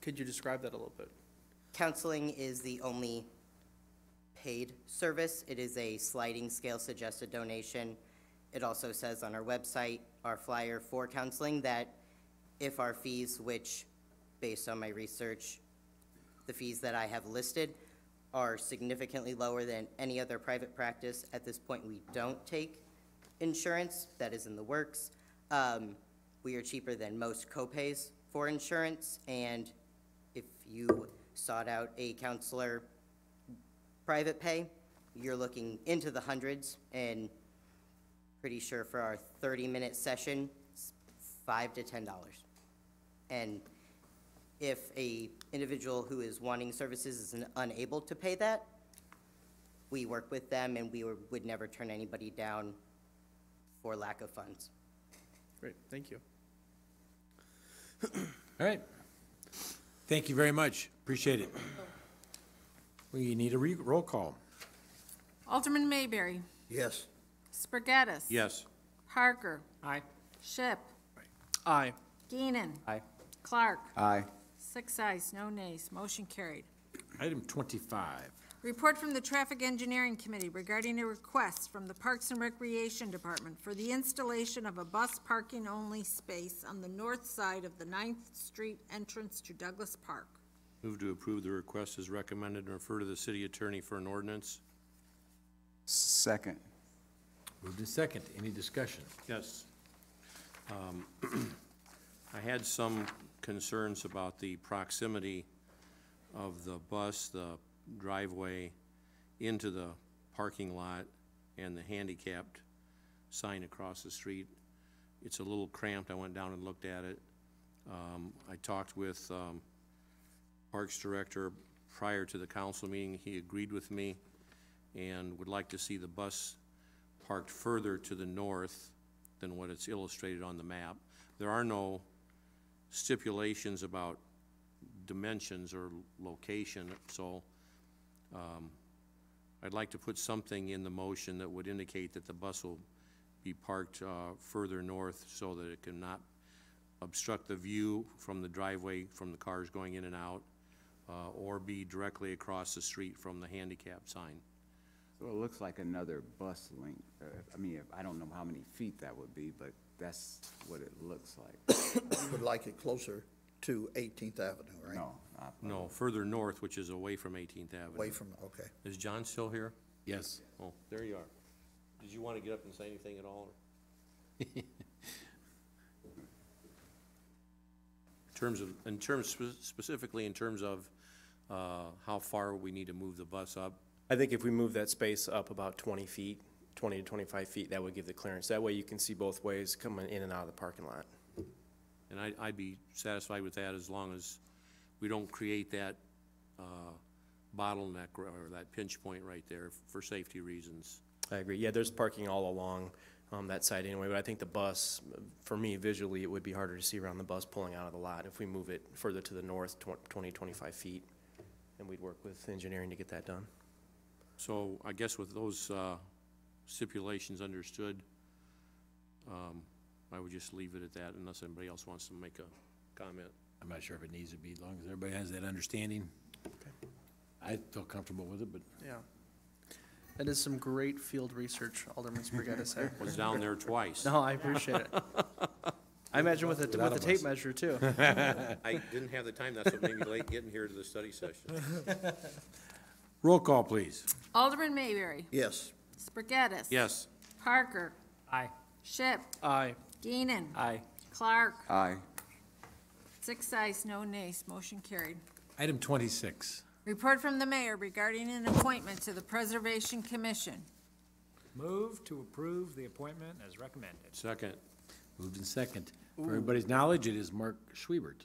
Could you describe that a little bit? Counseling is the only paid service. It is a sliding scale suggested donation. It also says on our website, our flyer for counseling, that if our fees, which based on my research, the fees that I have listed are significantly lower than any other private practice. At this point, we don't take insurance. That is in the works. We are cheaper than most copays for insurance, and if you sought out a counselor private pay, you're looking into the hundreds, and pretty sure for our 30-minute session, it's $5 to $10. And if a individual who is wanting services is unable to pay that, we work with them, and we would never turn anybody down for lack of funds. Great, thank you. All right. Thank you very much. Appreciate it. We need a roll call. Alderman Mayberry. Yes. Spargattis. Yes. Parker. Aye. Ship. Aye. Geenan. Aye. Clark. Aye. 6 ayes, no nays. Motion carried. Item 25. Report from the Traffic Engineering Committee regarding a request from the Parks and Recreation Department for the installation of a bus parking-only space on the north side of the 9th Street entrance to Douglas Park. Move to approve the request as recommended and refer to the city attorney for an ordinance. Second. Moved to second. Any discussion? Yes. I had some concerns about the proximity of the bus, the driveway into the parking lot, and the handicapped sign across the street. It's a little cramped. I went down and looked at it. I talked with Parks Director prior to the council meeting. He agreed with me and would like to see the bus parked further to the north than what it's illustrated on the map. There are no stipulations about dimensions or location, so I'd like to put something in the motion that would indicate that the bus will be parked further north so that it cannot obstruct the view from the driveway from the cars going in and out, or be directly across the street from the handicap sign. So it looks like another bus link. I mean, I don't know how many feet that would be, but that's what it looks like. Would like it closer to 18th Avenue, right? No. No, further north, which is away from 18th Avenue. Away from, okay. Is John still here? Yes. Oh, there you are. Did you want to get up and say anything at all? Specifically in terms of how far we need to move the bus up? I think if we move that space up about 20 feet, 20 to 25 feet, that would give the clearance. That way you can see both ways coming in and out of the parking lot. And I'd be satisfied with that as long as we don't create that bottleneck or that pinch point right there for safety reasons. I agree. Yeah, there's parking all along that side anyway, but I think the bus, for me, visually, it would be harder to see around the bus pulling out of the lot if we move it further to the north, 20, 25 feet, and we'd work with engineering to get that done. So I guess with those stipulations understood, I would just leave it at that unless anybody else wants to make a comment. I'm not sure if it needs to be, as long as everybody has that understanding. Okay. I feel comfortable with it, but. Yeah. That is some great field research, Alderman Sbrigetta there. Was down there twice. No, I appreciate it. I imagine with the tape measure, too. I didn't have the time. That's what made me late getting here to the study session. Roll call, please. Alderman Mayberry. Yes. Spargattis. Yes. Parker. Aye. Ship. Aye. Geenan. Aye. Clark. Aye. 6 ayes, no nays, motion carried. Item 26. Report from the mayor regarding an appointment to the Preservation Commission. Move to approve the appointment as recommended. Second. Moved in second. For everybody's knowledge, it is Mark Schwiebert.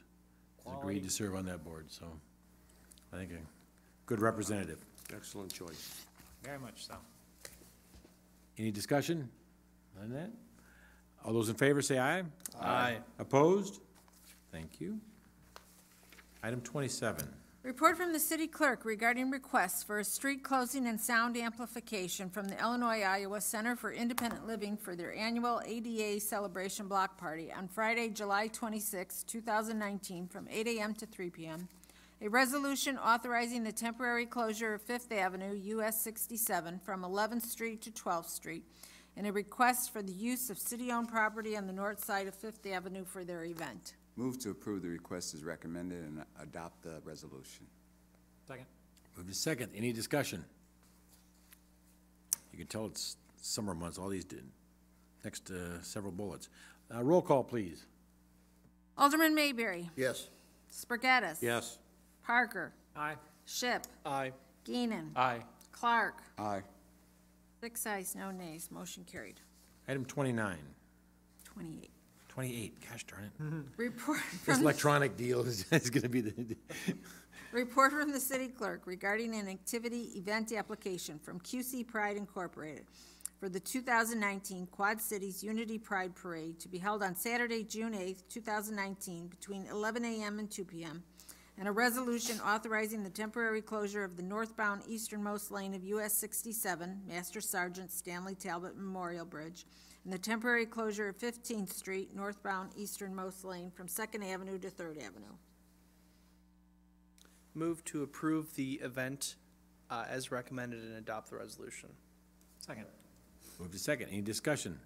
He's agreed to serve on that board, so I think a good representative. Excellent choice. Very much so. Any discussion on that? All those in favor say aye. Aye. Opposed? Thank you. Item 27. Report from the city clerk regarding requests for a street closing and sound amplification from the Illinois-Iowa Center for Independent Living for their annual ADA Celebration Block Party on Friday, July 26, 2019, from 8 a.m. to 3 p.m. A resolution authorizing the temporary closure of Fifth Avenue, US 67, from 11th Street to 12th Street, and a request for the use of city-owned property on the north side of Fifth Avenue for their event. Move to approve the request as recommended and adopt the resolution. Second. Moved in second. Any discussion? You can tell it's summer months, all these did. Next, several bullets. Roll call, please. Alderman Mayberry. Yes. Spargattis. Yes. Parker. Aye. Ship. Aye. Geenan. Aye. Clark. Aye. 6 ayes, no nays, motion carried. Item 29. 28. 28, gosh darn it. Report This from, electronic deal is going to be the, report from the city clerk regarding an activity event application from QC Pride Incorporated for the 2019 Quad Cities Unity Pride Parade to be held on Saturday, June 8th, 2019, between 11 a.m. and 2 p.m., and a resolution authorizing the temporary closure of the northbound easternmost lane of US 67, Master Sergeant Stanley Talbot Memorial Bridge, and the temporary closure of 15th Street, northbound easternmost lane from 2nd Avenue to 3rd Avenue. Move to approve the event as recommended and adopt the resolution. Second. Moved to second. Any discussion?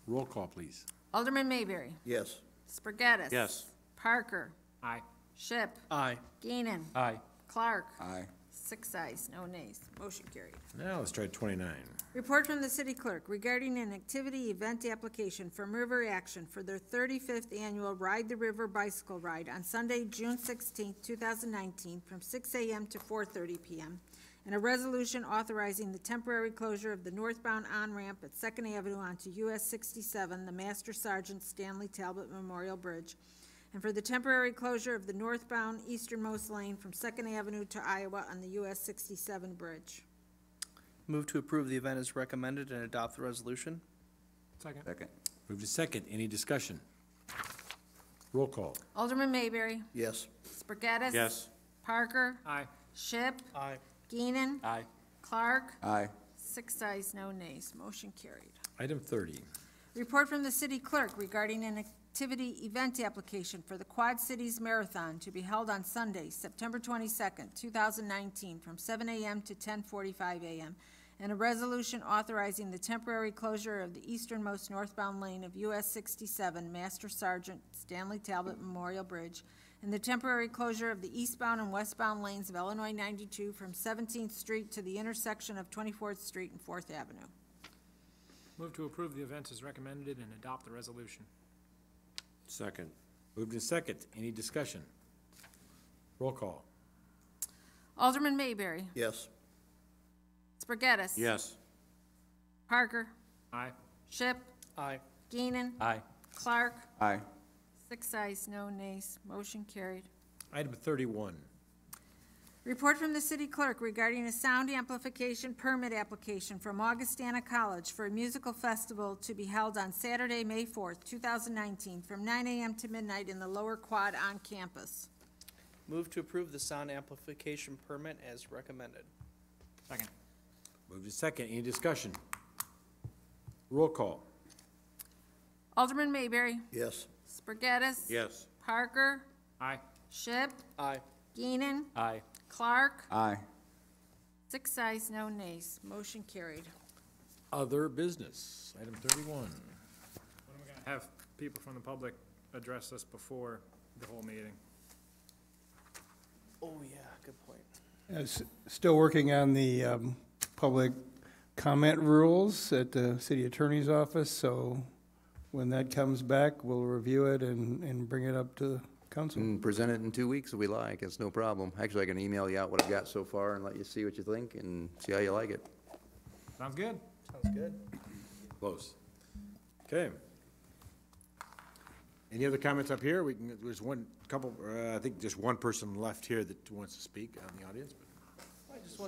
Roll call, please. Alderman Mayberry. Yes. Spargattis. Yes. Parker. Aye. Ship. Aye. Geenan. Aye. Clark. Aye. 6 ayes, no nays. Motion carried. Now let's try 29. Report from the city clerk regarding an activity event application from River Action for their 35th annual Ride the River bicycle ride on Sunday, June 16, 2019, from 6 a.m. to 4:30 p.m., and a resolution authorizing the temporary closure of the northbound on-ramp at 2nd Avenue onto US 67, the Master Sergeant Stanley Talbot Memorial Bridge, and for the temporary closure of the northbound easternmost lane from 2nd Avenue to Iowa on the US 67 bridge. Move to approve the event as recommended and adopt the resolution. Second. Second. Moved to second. Any discussion? Roll call. Alderman Mayberry. Yes. Spargattis. Yes. Parker. Aye. Ship. Aye. Geenan. Aye. Clark. Aye. 6 ayes, no nays. Motion carried. Item 30. Report from the city clerk regarding an activity event application for the Quad Cities Marathon to be held on Sunday, September 22nd, 2019, from 7 a.m. to 10:45 a.m., and a resolution authorizing the temporary closure of the easternmost northbound lane of US 67, Master Sergeant Stanley Talbot Memorial Bridge, and the temporary closure of the eastbound and westbound lanes of Illinois 92 from 17th Street to the intersection of 24th Street and 4th Avenue. Move to approve the event as recommended and adopt the resolution. Second. Moved in second. Any discussion? Roll call. Alderman Mayberry. Yes. Spargettis. Yes. Parker. Aye. Ship. Aye. Geenan. Aye. Clark. Aye. 6 ayes, no nays. Motion carried. Item 31. Report from the city clerk regarding a sound amplification permit application from Augustana College for a musical festival to be held on Saturday, May 4th, 2019, from 9 a.m. to midnight in the lower quad on campus. Move to approve the sound amplification permit as recommended. Second. Moved in second. Any discussion? Roll call. Alderman Mayberry. Yes. Spargettis. Yes. Parker. Aye. Ship. Aye. Geenan. Aye. Clark. Aye. 6 ayes, no nays. Motion carried. Other business. Item 31. When are we gonna have people from the public address us before the whole meeting? Oh, yeah, good point. Still working on the public comment rules at the city attorney's office, so when that comes back, we'll review it and bring it up to council. And present it in 2 weeks if we like, it's no problem. Actually, I can email you out what I've got so far and let you see what you think and see how you like it. Sounds good. Sounds good. Close. Okay. Any other comments up here? There's I think just one person left here that wants to speak out in the audience.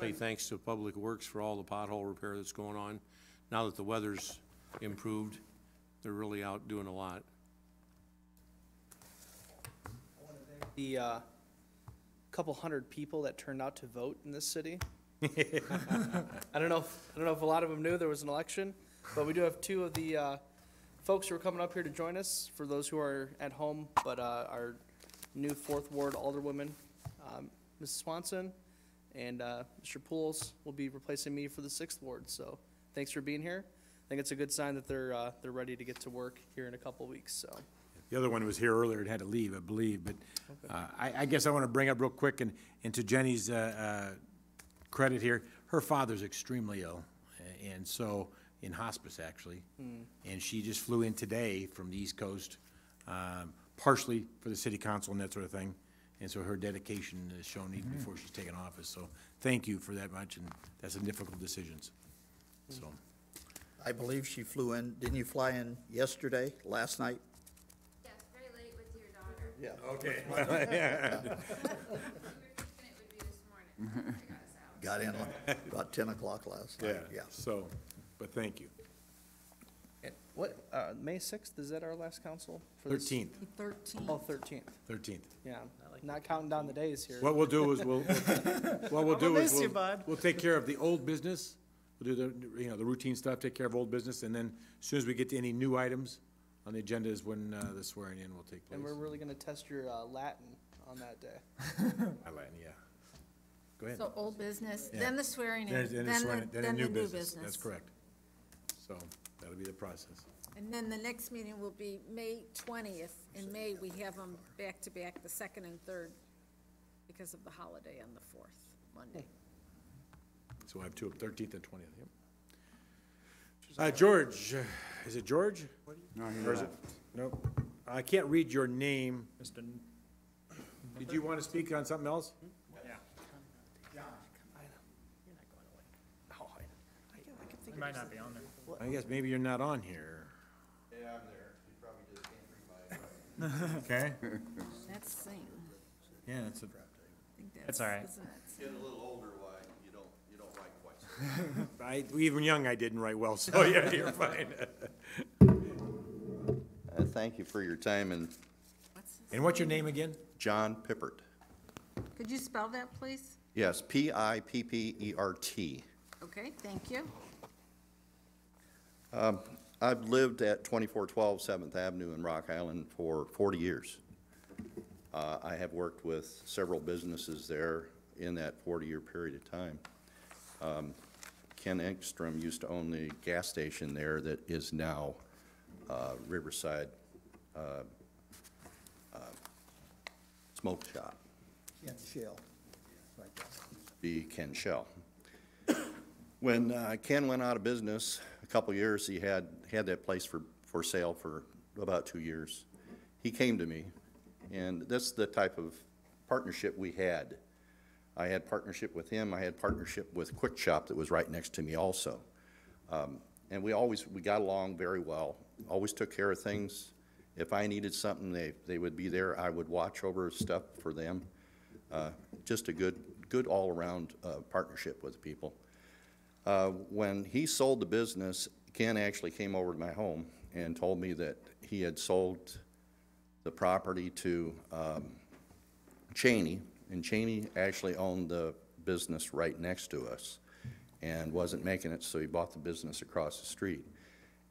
Say thanks to Public Works for all the pothole repair that's going on. Now that the weather's improved, they're really out doing a lot. The couple hundred people that turned out to vote in this city. I don't know if a lot of them knew there was an election, but we do have two of the folks who are coming up here to join us. For those who are at home, but our new 4th Ward Alderwoman, Mrs. Swanson, and Mr. Pools will be replacing me for the 6th Ward. So thanks for being here. I think it's a good sign that they're ready to get to work here in a couple weeks. So. The other one was here earlier and had to leave, I believe, but I guess I want to bring up real quick, and to Jenny's credit here, her father's extremely ill, and so, in hospice, actually, and she just flew in today from the East Coast, partially for the city council and that sort of thing, and so her dedication is shown even before she's taken office, so thank you for that much, and that's some difficult decisions, so. I believe she flew in, didn't you fly in yesterday, last night? Yes, very late with your daughter. Yeah. Okay. Yeah. We were thinking it would be this morning. They got us out. Got in about 10 o'clock last night, yeah. So, but thank you. And what, May 6th, is that our last council? For this? 13th. 13th. Oh, 13th. 13th. Yeah, not counting down the days here. What we'll do is we'll miss you, bud. we'll take care of the old business. We'll do the routine stuff, take care of old business, and then as soon as we get to any new items on the agenda is when the swearing in will take place. And we're really gonna test your Latin on that day. Latin, yeah. Go ahead. So old business, Yeah. then the swearing in, Then the new business. That's business. correct. So that'll be the process. And then the next meeting will be May 20th. In May, we have them back-to-back, the 2nd and 3rd, because of the holiday on the 4th, Monday. So I have two, 13th and 20th, yep. George, is it George? No, Or is it? Nope. I can't read your name. Did you want to speak on something else? It might not be on there. I guess maybe you're not on here. Yeah, I'm there. You probably just can't read my. Okay. That's sing. Yeah, that's a. I think That's all right. isn't it? Get a little older, why, you don't write quite so. Even young, I didn't write well, so yeah, you're fine. Thank you for your time, and And what's your name again? John Pippert. Could you spell that, please? Yes, Pippert. Okay, thank you. I've lived at 2412 7th Avenue in Rock Island for 40 years. I have worked with several businesses there in that 40-year period of time. Ken Ekstrom used to own the gas station there that is now Riverside Smoke Shop, Yeah, Shell. be Ken Shell. When Ken went out of business, a couple years, he had that place for sale for about 2 years. He came to me, and that's the type of partnership we had. I had partnership with him. I had partnership with Quick Shop that was right next to me also. And we got along very well, always took care of things. If I needed something, they would be there. I would watch over stuff for them. Just a good all-around partnership with people. When he sold the business, Ken actually came over to my home and told me that he had sold the property to Cheney, and Cheney actually owned the business right next to us and wasn't making it, so he bought the business across the street.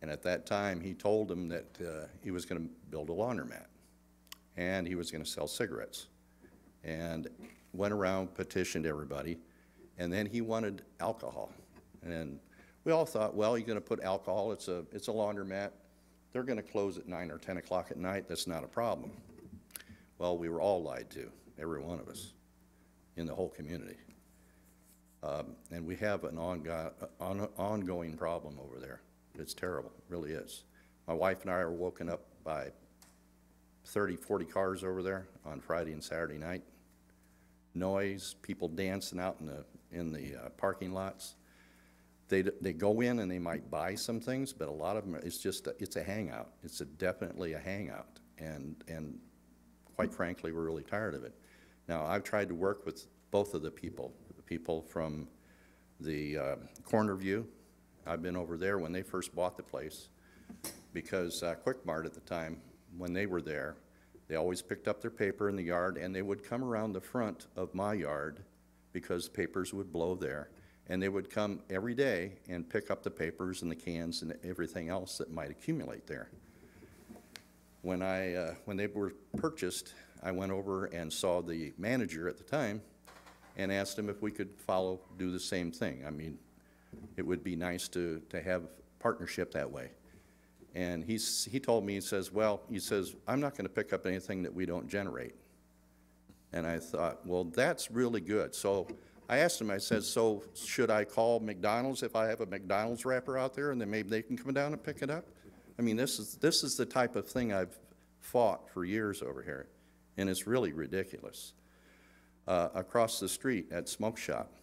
And at that time, he told him that he was going to build a laundromat, and he was going to sell cigarettes. And went around, petitioned everybody, and then he wanted alcohol. And we all thought, well, you're going to put alcohol, it's a laundromat. They're going to close at 9 or 10 o'clock at night. That's not a problem. Well, we were all lied to, every one of us, in the whole community. And we have an ongoing problem over there. It's terrible, it really is. My wife and I are woken up by 30, 40 cars over there on Friday and Saturday night. Noise, people dancing out in the parking lots. They go in and they might buy some things, but a lot of them, it's a hangout. It's definitely a hangout, and quite frankly, we're really tired of it. Now, I've tried to work with both of the people from the Corner View. I've been over there when they first bought the place, because Quick Mart at the time, when they were there, they always picked up their paper in the yard, and they would come around the front of my yard because papers would blow there. And they would come every day and pick up the papers and the cans and everything else that might accumulate there. When they were purchased, I went over and saw the manager at the time and asked him if we could do the same thing. I mean, it would be nice to have partnership that way. And he told me, he says, I'm not going to pick up anything that we don't generate. And I thought, well, that's really good. So I asked him, I said, so should I call McDonald's if I have a McDonald's wrapper out there, and then maybe they can come down and pick it up? I mean, this is the type of thing I've fought for years over here, and it's really ridiculous. Across the street at Smoke Shop,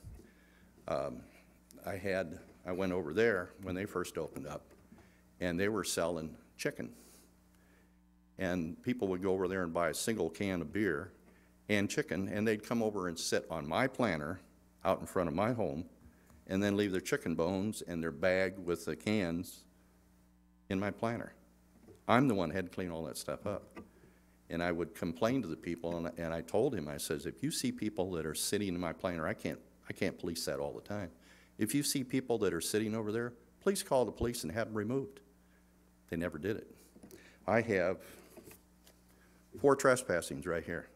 I went over there when they first opened up, and they were selling chicken. And people would go over there and buy a single can of beer and chicken, and they'd come over and sit on my planter out in front of my home, and then leave their chicken bones and their bag with the cans in my planter. I'm the one who had to clean all that stuff up. And I would complain to the people, and I told him, I says, if you see people that are sitting in my planter, I can't police that all the time. If you see people that are sitting over there, please call the police and have them removed. They never did it. I have 4 trespassings right here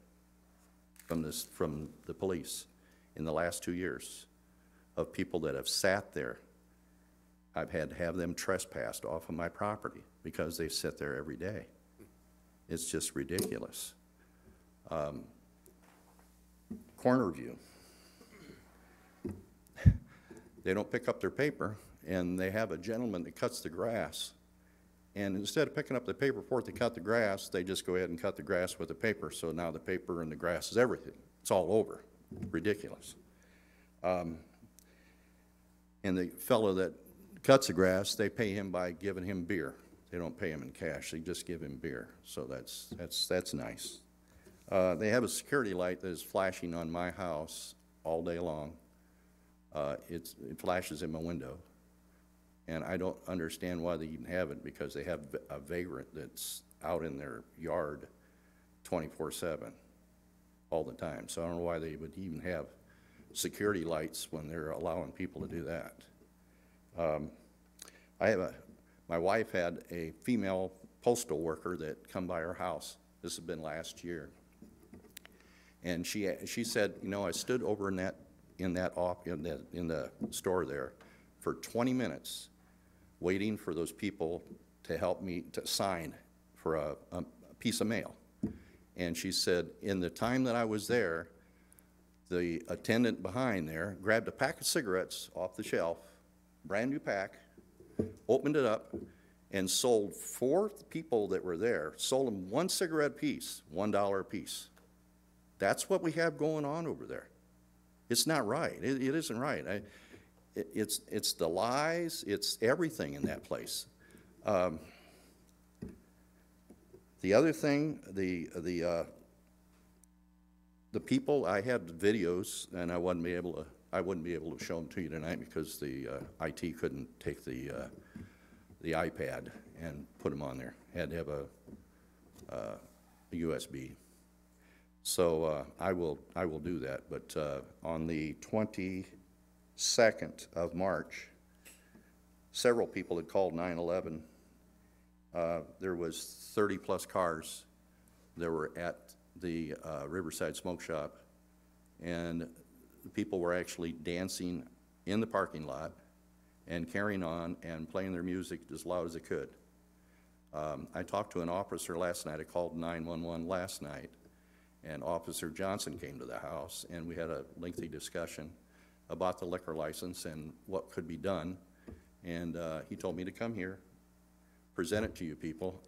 from the police in the last 2 years of people that have sat there. I've had to have them trespassed off of my property because they sit there every day. It's just ridiculous. Corner View. They don't pick up their paper, and they have a gentleman that cuts the grass. And instead of picking up the paper for it to cut the grass, they just go ahead and cut the grass with the paper. So now the paper and the grass is everything. It's all over. Ridiculous. And the fellow that cuts the grass, they pay him by giving him beer. They don't pay him in cash. They just give him beer. So that's nice. They have a security light that is flashing on my house all day long. It flashes in my window. And I don't understand why they even have it, because they have a vagrant that's out in their yard 24/7 all the time. So I don't know why they would even have security lights when they're allowing people to do that. My wife had a female postal worker that come by her house. This has been last year. And she said, you know, I stood over in the store there for 20 minutes waiting for those people to help me to sign for a piece of mail. And she said, in the time that I was there, the attendant behind there grabbed a pack of cigarettes off the shelf, brand new pack, opened it up, and sold 4 people that were there, sold them 1 cigarette piece, $1 a piece. That's what we have going on over there. It's not right. It isn't right. It's the lies. It's everything in that place. The other thing, the people, I had videos, and I wouldn't be able to show them to you tonight because the IT couldn't take the iPad and put them on there. Had to have a USB. So I will do that. But on the 22nd of March, several people had called 911. There was 30-plus cars that were at the Riverside Smoke Shop, and people were actually dancing in the parking lot and carrying on and playing their music as loud as they could. I talked to an officer last night. I called 911 last night, and Officer Johnson came to the house, and we had a lengthy discussion about the liquor license and what could be done, and he told me to come here, present it to you people.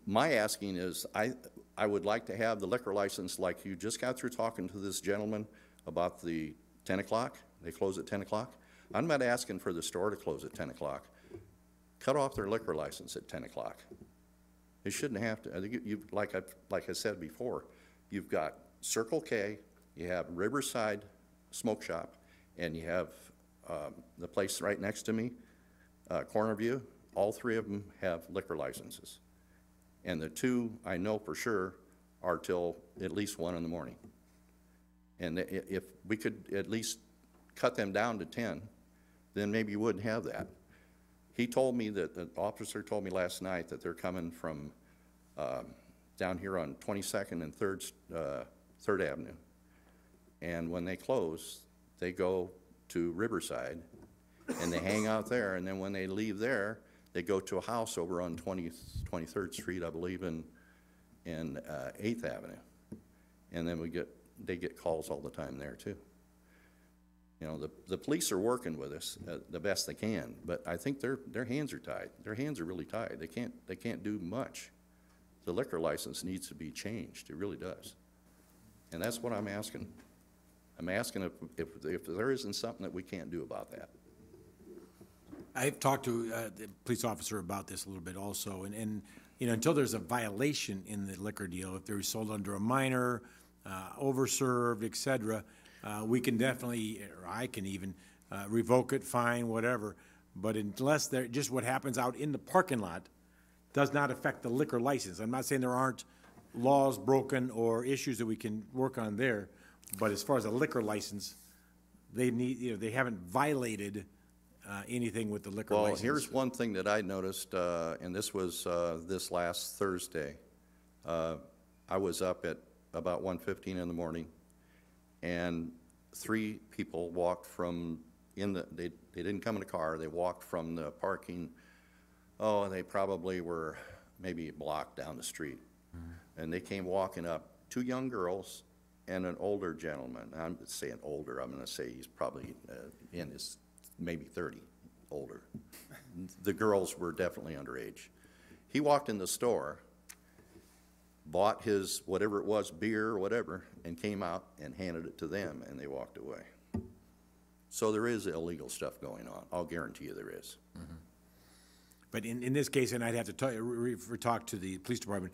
My asking is, I would like to have the liquor license like you just got through talking to this gentleman about the 10 o'clock. They close at 10 o'clock. I'm not asking for the store to close at 10 o'clock. Cut off their liquor license at 10 o'clock. They shouldn't have to. I think like I said before, you've got Circle K, you have Riverside Smoke Shop, and you have the place right next to me, Corner View. All 3 of them have liquor licenses. And the 2, I know for sure, are till at least 1 in the morning. And if we could at least cut them down to 10, then maybe you wouldn't have that. He told me that, the officer told me last night that they're coming from down here on 22nd and 3rd Avenue. And when they close, they go to Riverside, and they hang out there, and then when they leave there, they go to a house over on 23rd Street, I believe, in 8th Avenue. And then they get calls all the time there, too. You know, the police are working with us the best they can, but I think their hands are tied. Their hands are really tied. They can't do much. The liquor license needs to be changed. It really does. And that's what I'm asking. I'm asking if there isn't something that we can't do about that. I've talked to the police officer about this a little bit also, and you know, until there's a violation in the liquor deal, if they're sold under a minor, overserved, et cetera, we can definitely, or I can even, revoke it, fine, whatever. But unless they're, just what happens out in the parking lot does not affect the liquor license. I'm not saying there aren't laws broken or issues that we can work on there, but as far as a liquor license, they need, you know, they haven't violated anything with the liquor license. Well, here's one thing that I noticed, and this was this last Thursday. I was up at about 1:15 in the morning, and 3 people walked from they didn't come in a car. They walked from the parking. Oh, they probably were maybe a block down the street, and they came walking up. 2 young girls and an older gentleman. I'm saying older. I'm going to say he's probably in his maybe 30, older. The girls were definitely underage. He walked in the store, bought his whatever it was, beer or whatever, and came out and handed it to them, and they walked away. So there is illegal stuff going on. I'll guarantee you there is. Mm-hmm. But in this case, and I'd have to talk to the police department,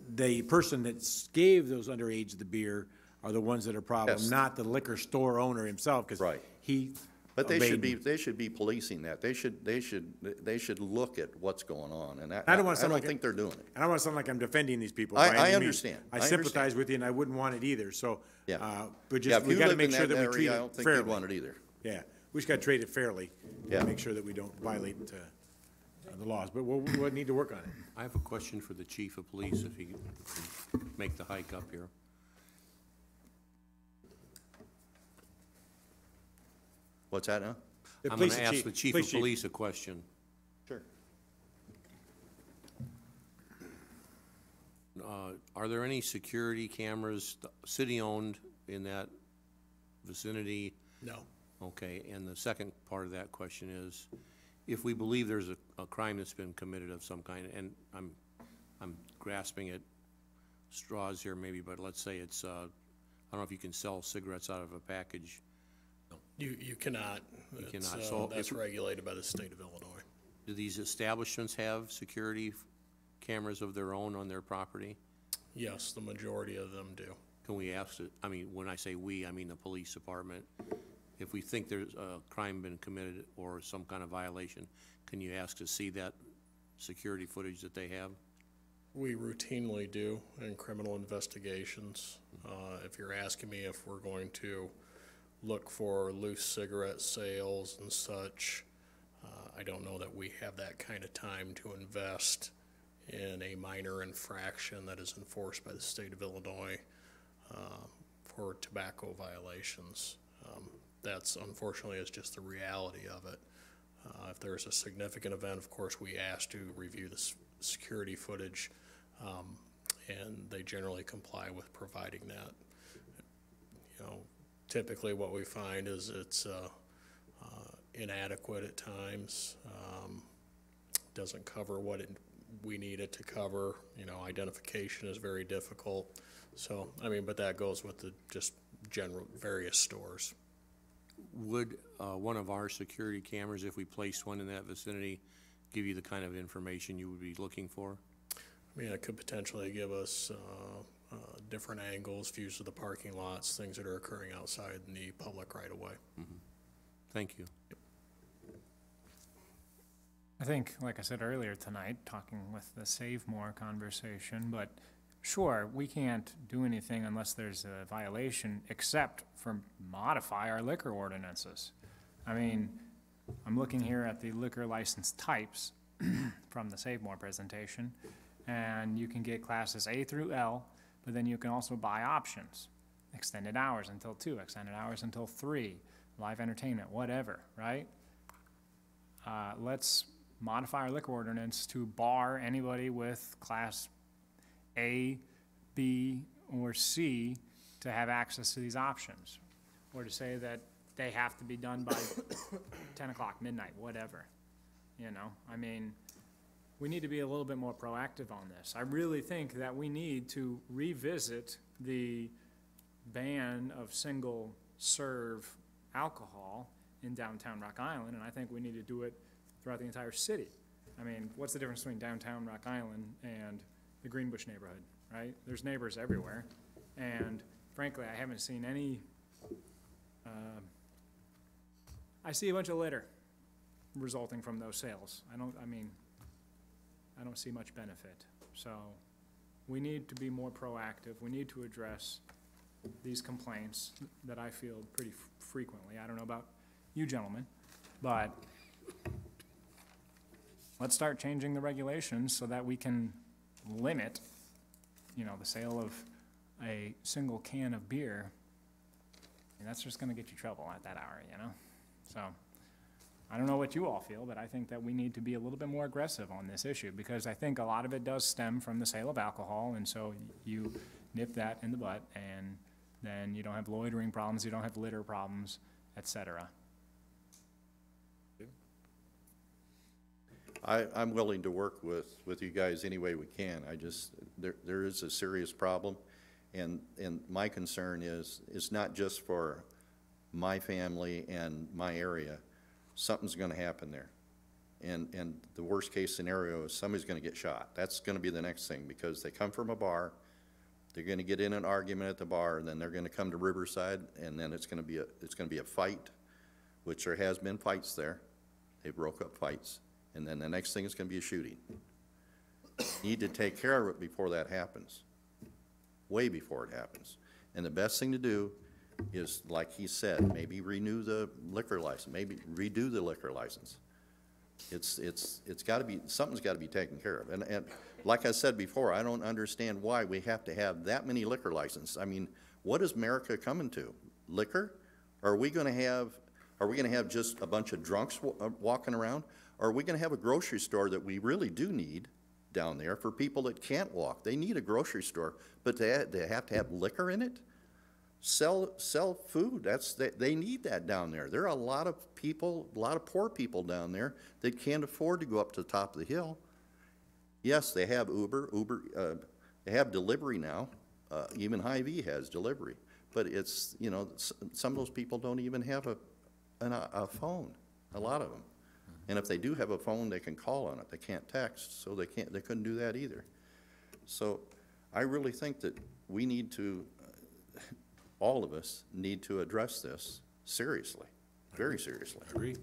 the person that gave those underage the beer are the ones that are problem, Yes. not the liquor store owner himself, because he. But they should be policing that. They should look at what's going on, and that, I don't think they're doing it. I don't want to sound like I'm defending these people. I understand. I sympathize with you, and I wouldn't want it either. So, Yeah. but Yeah, just if we you got to live make in sure that that we area, treat I it don't think fairly. you'd want it either. Yeah, we just got to treat it fairly. Yeah. Make sure that we don't violate the laws. But we'll need to work on it. I have a question for the chief of police, if he can make the hike up here. What's that now? I'm going to ask the chief of police a question. Sure. Are there any security cameras, city-owned, in that vicinity? No. Okay, and the second part of that question is, if we believe there's a crime that's been committed of some kind, and I'm grasping at straws here maybe, but let's say it's, I don't know if you can sell cigarettes out of a package. You cannot. You It's, cannot. So that's if- regulated by the state of Illinois. Do these establishments have security cameras of their own on their property? Yes, the majority of them do. Can we ask, I mean, when I say we, I mean the police department, if we think there's a crime been committed or some kind of violation, can you ask to see that security footage that they have? We routinely do in criminal investigations. If you're asking me if we're going to look for loose cigarette sales and such, I don't know that we have that kind of time to invest in a minor infraction that is enforced by the state of Illinois for tobacco violations. That's unfortunately is just the reality of it. If there's a significant event, of course, we ask to review the security footage, and they generally comply with providing that. You know, typically what we find is it's inadequate at times, doesn't cover what we need it to cover. You know, identification is very difficult. So, I mean, but that goes with the just general various stores. Would one of our security cameras, if we placed one in that vicinity, give you the kind of information you would be looking for? I mean, it could potentially give us different angles, views of the parking lots, things that are occurring outside in the public right of way. Mm-hmm. Thank you. I think, like I said earlier tonight, talking with the Save More conversation, but sure, we can't do anything unless there's a violation, except for modify our liquor ordinances. I mean, I'm looking here at the liquor license types from the Save More presentation, and you can get classes A through L, but then you can also buy options. Extended hours until 2, extended hours until 3, live entertainment, whatever, right? Let's modify our liquor ordinance to bar anybody with class A, B, or C to have access to these options, or to say that they have to be done by 10 o'clock, midnight, whatever. You know, I mean, we need to be a little bit more proactive on this. I really think that we need to revisit the ban of single-serve alcohol in downtown Rock Island, and I think we need to do it throughout the entire city. I mean, what's the difference between downtown Rock Island and the Greenbush neighborhood, right? There's neighbors everywhere, and frankly, I haven't seen any, I see a bunch of litter resulting from those sales. I don't see much benefit. So we need to be more proactive. We need to address these complaints that I feel pretty frequently. I don't know about you gentlemen, but let's start changing the regulations so that we can limit, you know, the sale of a single can of beer. And that's just gonna get you trouble at that hour, you know? So, I don't know what you all feel, but I think that we need to be a little bit more aggressive on this issue, because I think a lot of it does stem from the sale of alcohol, and so you nip that in the butt, and then you don't have loitering problems, you don't have litter problems, et cetera. I'm willing to work with you guys any way we can. There is a serious problem, and my concern is, it's not just for my family and my area. Something's gonna happen there. And the worst case scenario is somebody's gonna get shot. That's gonna be the next thing, because they come from a bar, they're gonna get in an argument at the bar, and then they're gonna come to Riverside, and then it's gonna be a fight, which there has been fights there. They broke up fights. And then the next thing is gonna be a shooting. You need to take care of it before that happens, way before it happens. And the best thing to do is, like he said, maybe renew the liquor license, maybe redo the liquor license. It's gotta be, something's gotta be taken care of. And like I said before, I don't understand why we have to have that many liquor licenses. I mean, what is America coming to? Liquor? Are we gonna have just a bunch of drunks walking around? Or are we gonna have a grocery store that we really do need, down there for people that can't walk. They need a grocery store, but they have to have liquor in it? Sell food, they need that down there. There are a lot of people, a lot of poor people down there that can't afford to go up to the top of the hill. Yes, they have Uber, they have delivery now, even Hy-Vee has delivery. But it's, you know, some of those people don't even have a phone, a lot of them. And if they do have a phone, they can call on it. They can't text, so they couldn't do that either. So I really think that we need to, all of us need to address this seriously, very seriously. Agree.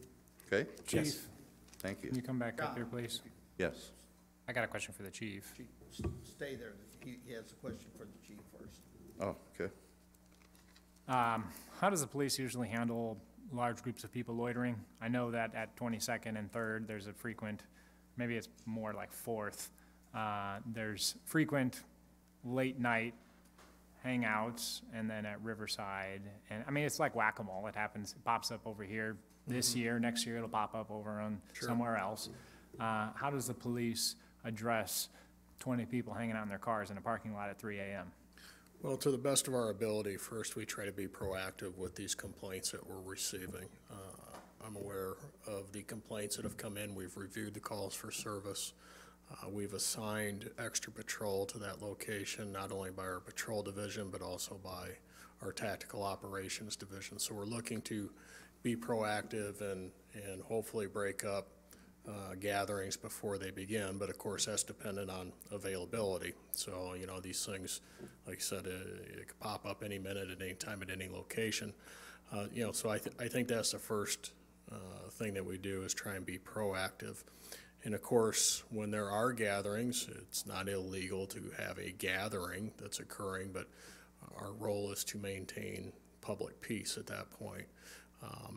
Okay? Chief. Thank you. Can you come back up here, please? Yes. I got a question for the chief. Stay there. He has a question for the chief first. Oh, okay. How does the police usually handle large groups of people loitering? I know that at 22nd and 3rd, there's a frequent, maybe it's more like 4th, there's frequent late night hangouts, and then at Riverside, and I mean, it's like whack-a-mole. It happens, it pops up over here this year, next year it'll pop up over on somewhere else. How does the police address 20 people hanging out in their cars in a parking lot at 3 a.m.? Well, to the best of our ability, first, we try to be proactive with these complaints that we're receiving. I'm aware of the complaints that have come in. We've reviewed the calls for service. We've assigned extra patrol to that location, not only by our patrol division, but also by our tactical operations division. So we're looking to be proactive and hopefully break up gatherings before they begin, but of course that's dependent on availability. So, you know, these things, like I said, it could pop up any minute at any time at any location. You know, so I think that's the first thing that we do is try and be proactive. And of course, when there are gatherings, it's not illegal to have a gathering that's occurring, but our role is to maintain public peace at that point.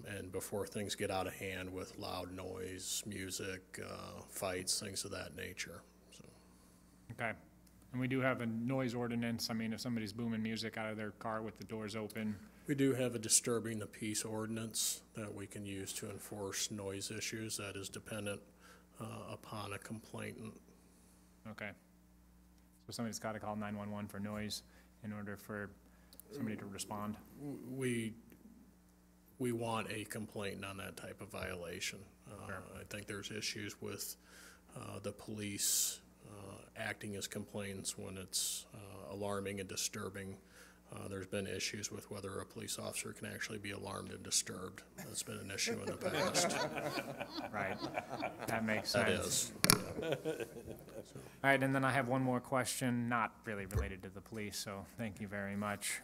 And before things get out of hand with loud noise, music, fights, things of that nature. So. Okay. And we do have a noise ordinance. I mean, if somebody's booming music out of their car with the doors open. We do have a disturbing the peace ordinance that we can use to enforce noise issues. That is dependent upon a complainant. Okay. So somebody's got to call 911 for noise in order for somebody to respond? We want a complainant on that type of violation. I think there's issues with the police acting as complainants when it's alarming and disturbing. There's been issues with whether a police officer can actually be alarmed and disturbed. That's been an issue in the past. Right. That makes That sense. is. All right, and then I have one more question, not really related to the police, so thank you very much.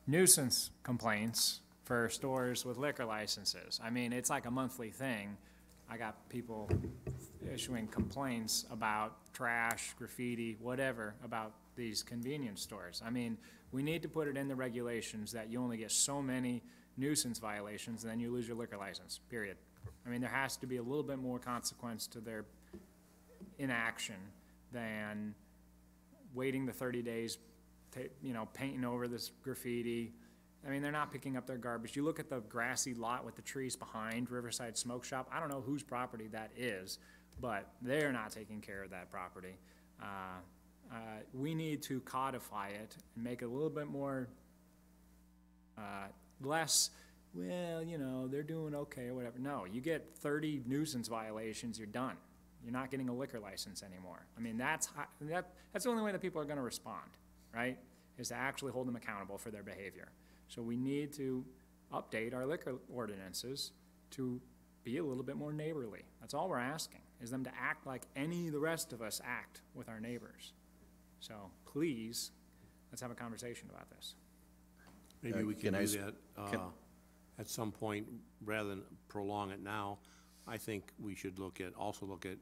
Nuisance complaints for stores with liquor licenses. I mean, it's like a monthly thing. I got people issuing complaints about trash, graffiti, whatever, about these convenience stores. I mean, we need to put it in the regulations that you only get so many nuisance violations, and then you lose your liquor license, period. I mean, there has to be a little bit more consequence to their inaction than waiting the 30 days, you know, painting over this graffiti. I mean, they're not picking up their garbage. You look at the grassy lot with the trees behind Riverside Smoke Shop. I don't know whose property that is, but they're not taking care of that property. We need to codify it and make it a little bit more, less, well, you know, they're doing okay or whatever. No, you get 30 nuisance violations, you're done. You're not getting a liquor license anymore. I mean, that's the only way that people are going to respond, right, is to actually hold them accountable for their behavior. So we need to update our liquor ordinances to be a little bit more neighborly. That's all we're asking, is them to act like any of the rest of us act with our neighbors. So please, let's have a conversation about this. Maybe we can do that at some point, rather than prolong it now. I think we should also look at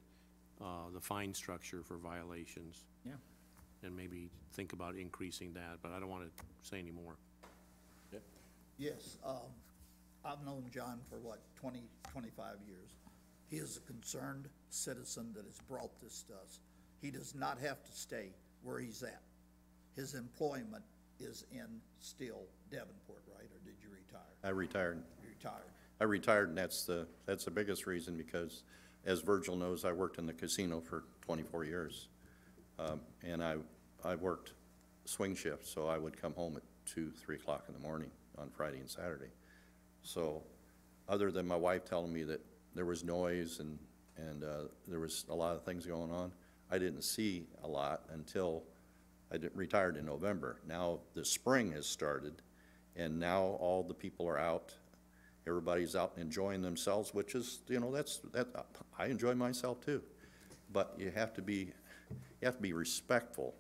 the fine structure for violations. Yeah. And maybe think about increasing that, but I don't want to say any more. Yes, I've known John for 20, 25 years. He is a concerned citizen that has brought this to us. He does not have to stay where he's at. His employment is in still Davenport, right, or did you retire? I retired. You retired. I retired, and that's the biggest reason, because as Virgil knows, I worked in the casino for 24 years. And I worked swing shifts, so I would come home at 2, 3 o'clock in the morning on Friday and Saturday. So other than my wife telling me that there was noise and there was a lot of things going on, I didn't see a lot until I retired in November. Now the spring has started, and now all the people are out. Everybody's out enjoying themselves, which is, you know, I enjoy myself too. But you have to be respectful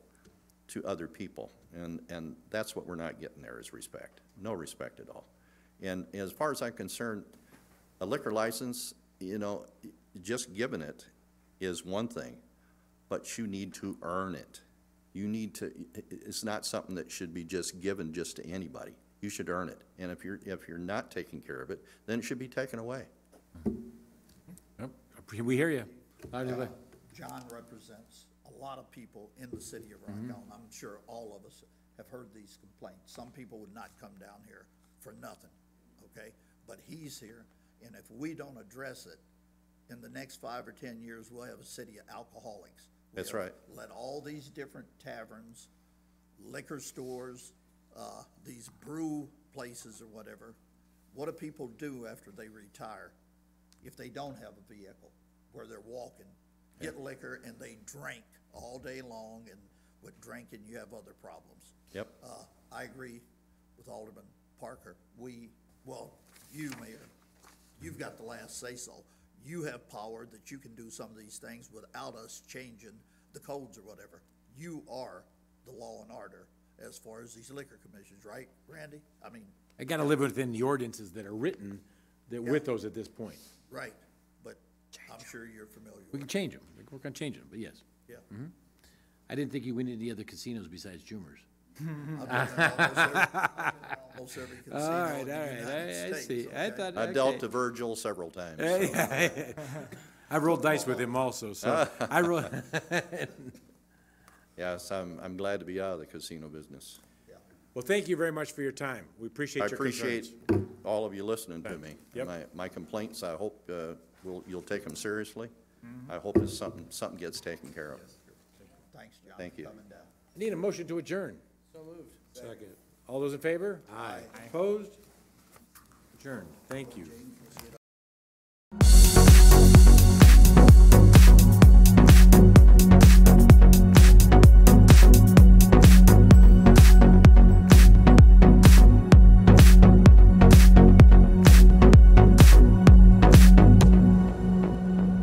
to other people, and that's what we're not getting there, is respect. No respect at all. And as far as I'm concerned, a liquor license, you know, just giving it is one thing, but you need to earn it. You need to, it's not something that should be just given just to anybody. You should earn it. And if you're not taking care of it, then it should be taken away. Yep, we hear you. John represents a lot of people in the city of Rock Island. I'm sure all of us have heard these complaints. Some people would not come down here for nothing, okay? But he's here, and if we don't address it, in the next 5 or 10 years, we'll have a city of alcoholics. That's right. Let all these different taverns, liquor stores, these brew places or whatever, what do people do after they retire if they don't have a vehicle where they're walking? Get liquor and they drink all day long, and with drinking you have other problems. Yep. I agree with Alderman Parker. You, Mayor, you've got the last say-so. You have power that you can do some of these things without us changing the codes or whatever. You are the law and order as far as these liquor commissions, right, Randy? I mean. I gotta live within the ordinances that are written with those at this point. Right, but I'm sure you're familiar with. We can change them. We can work on changing them, but yes. Yeah. I didn't think you went into any other casinos besides Jumer's. I've been in almost every casino All right, in the United States, see. I okay? thought, I've dealt to Virgil several times. So. I've rolled dice with him also, so I roll. Yes, I'm glad to be out of the casino business. Well, thank you very much for your time. We appreciate your concerns. I appreciate all of you listening to me. Yep. My complaints, I hope you'll take them seriously. I hope it's something gets taken care of. Thanks, John. Thank you. Coming down. Need a motion to adjourn. So moved. Second. All those in favor? Aye. Opposed? Adjourned. Thank you.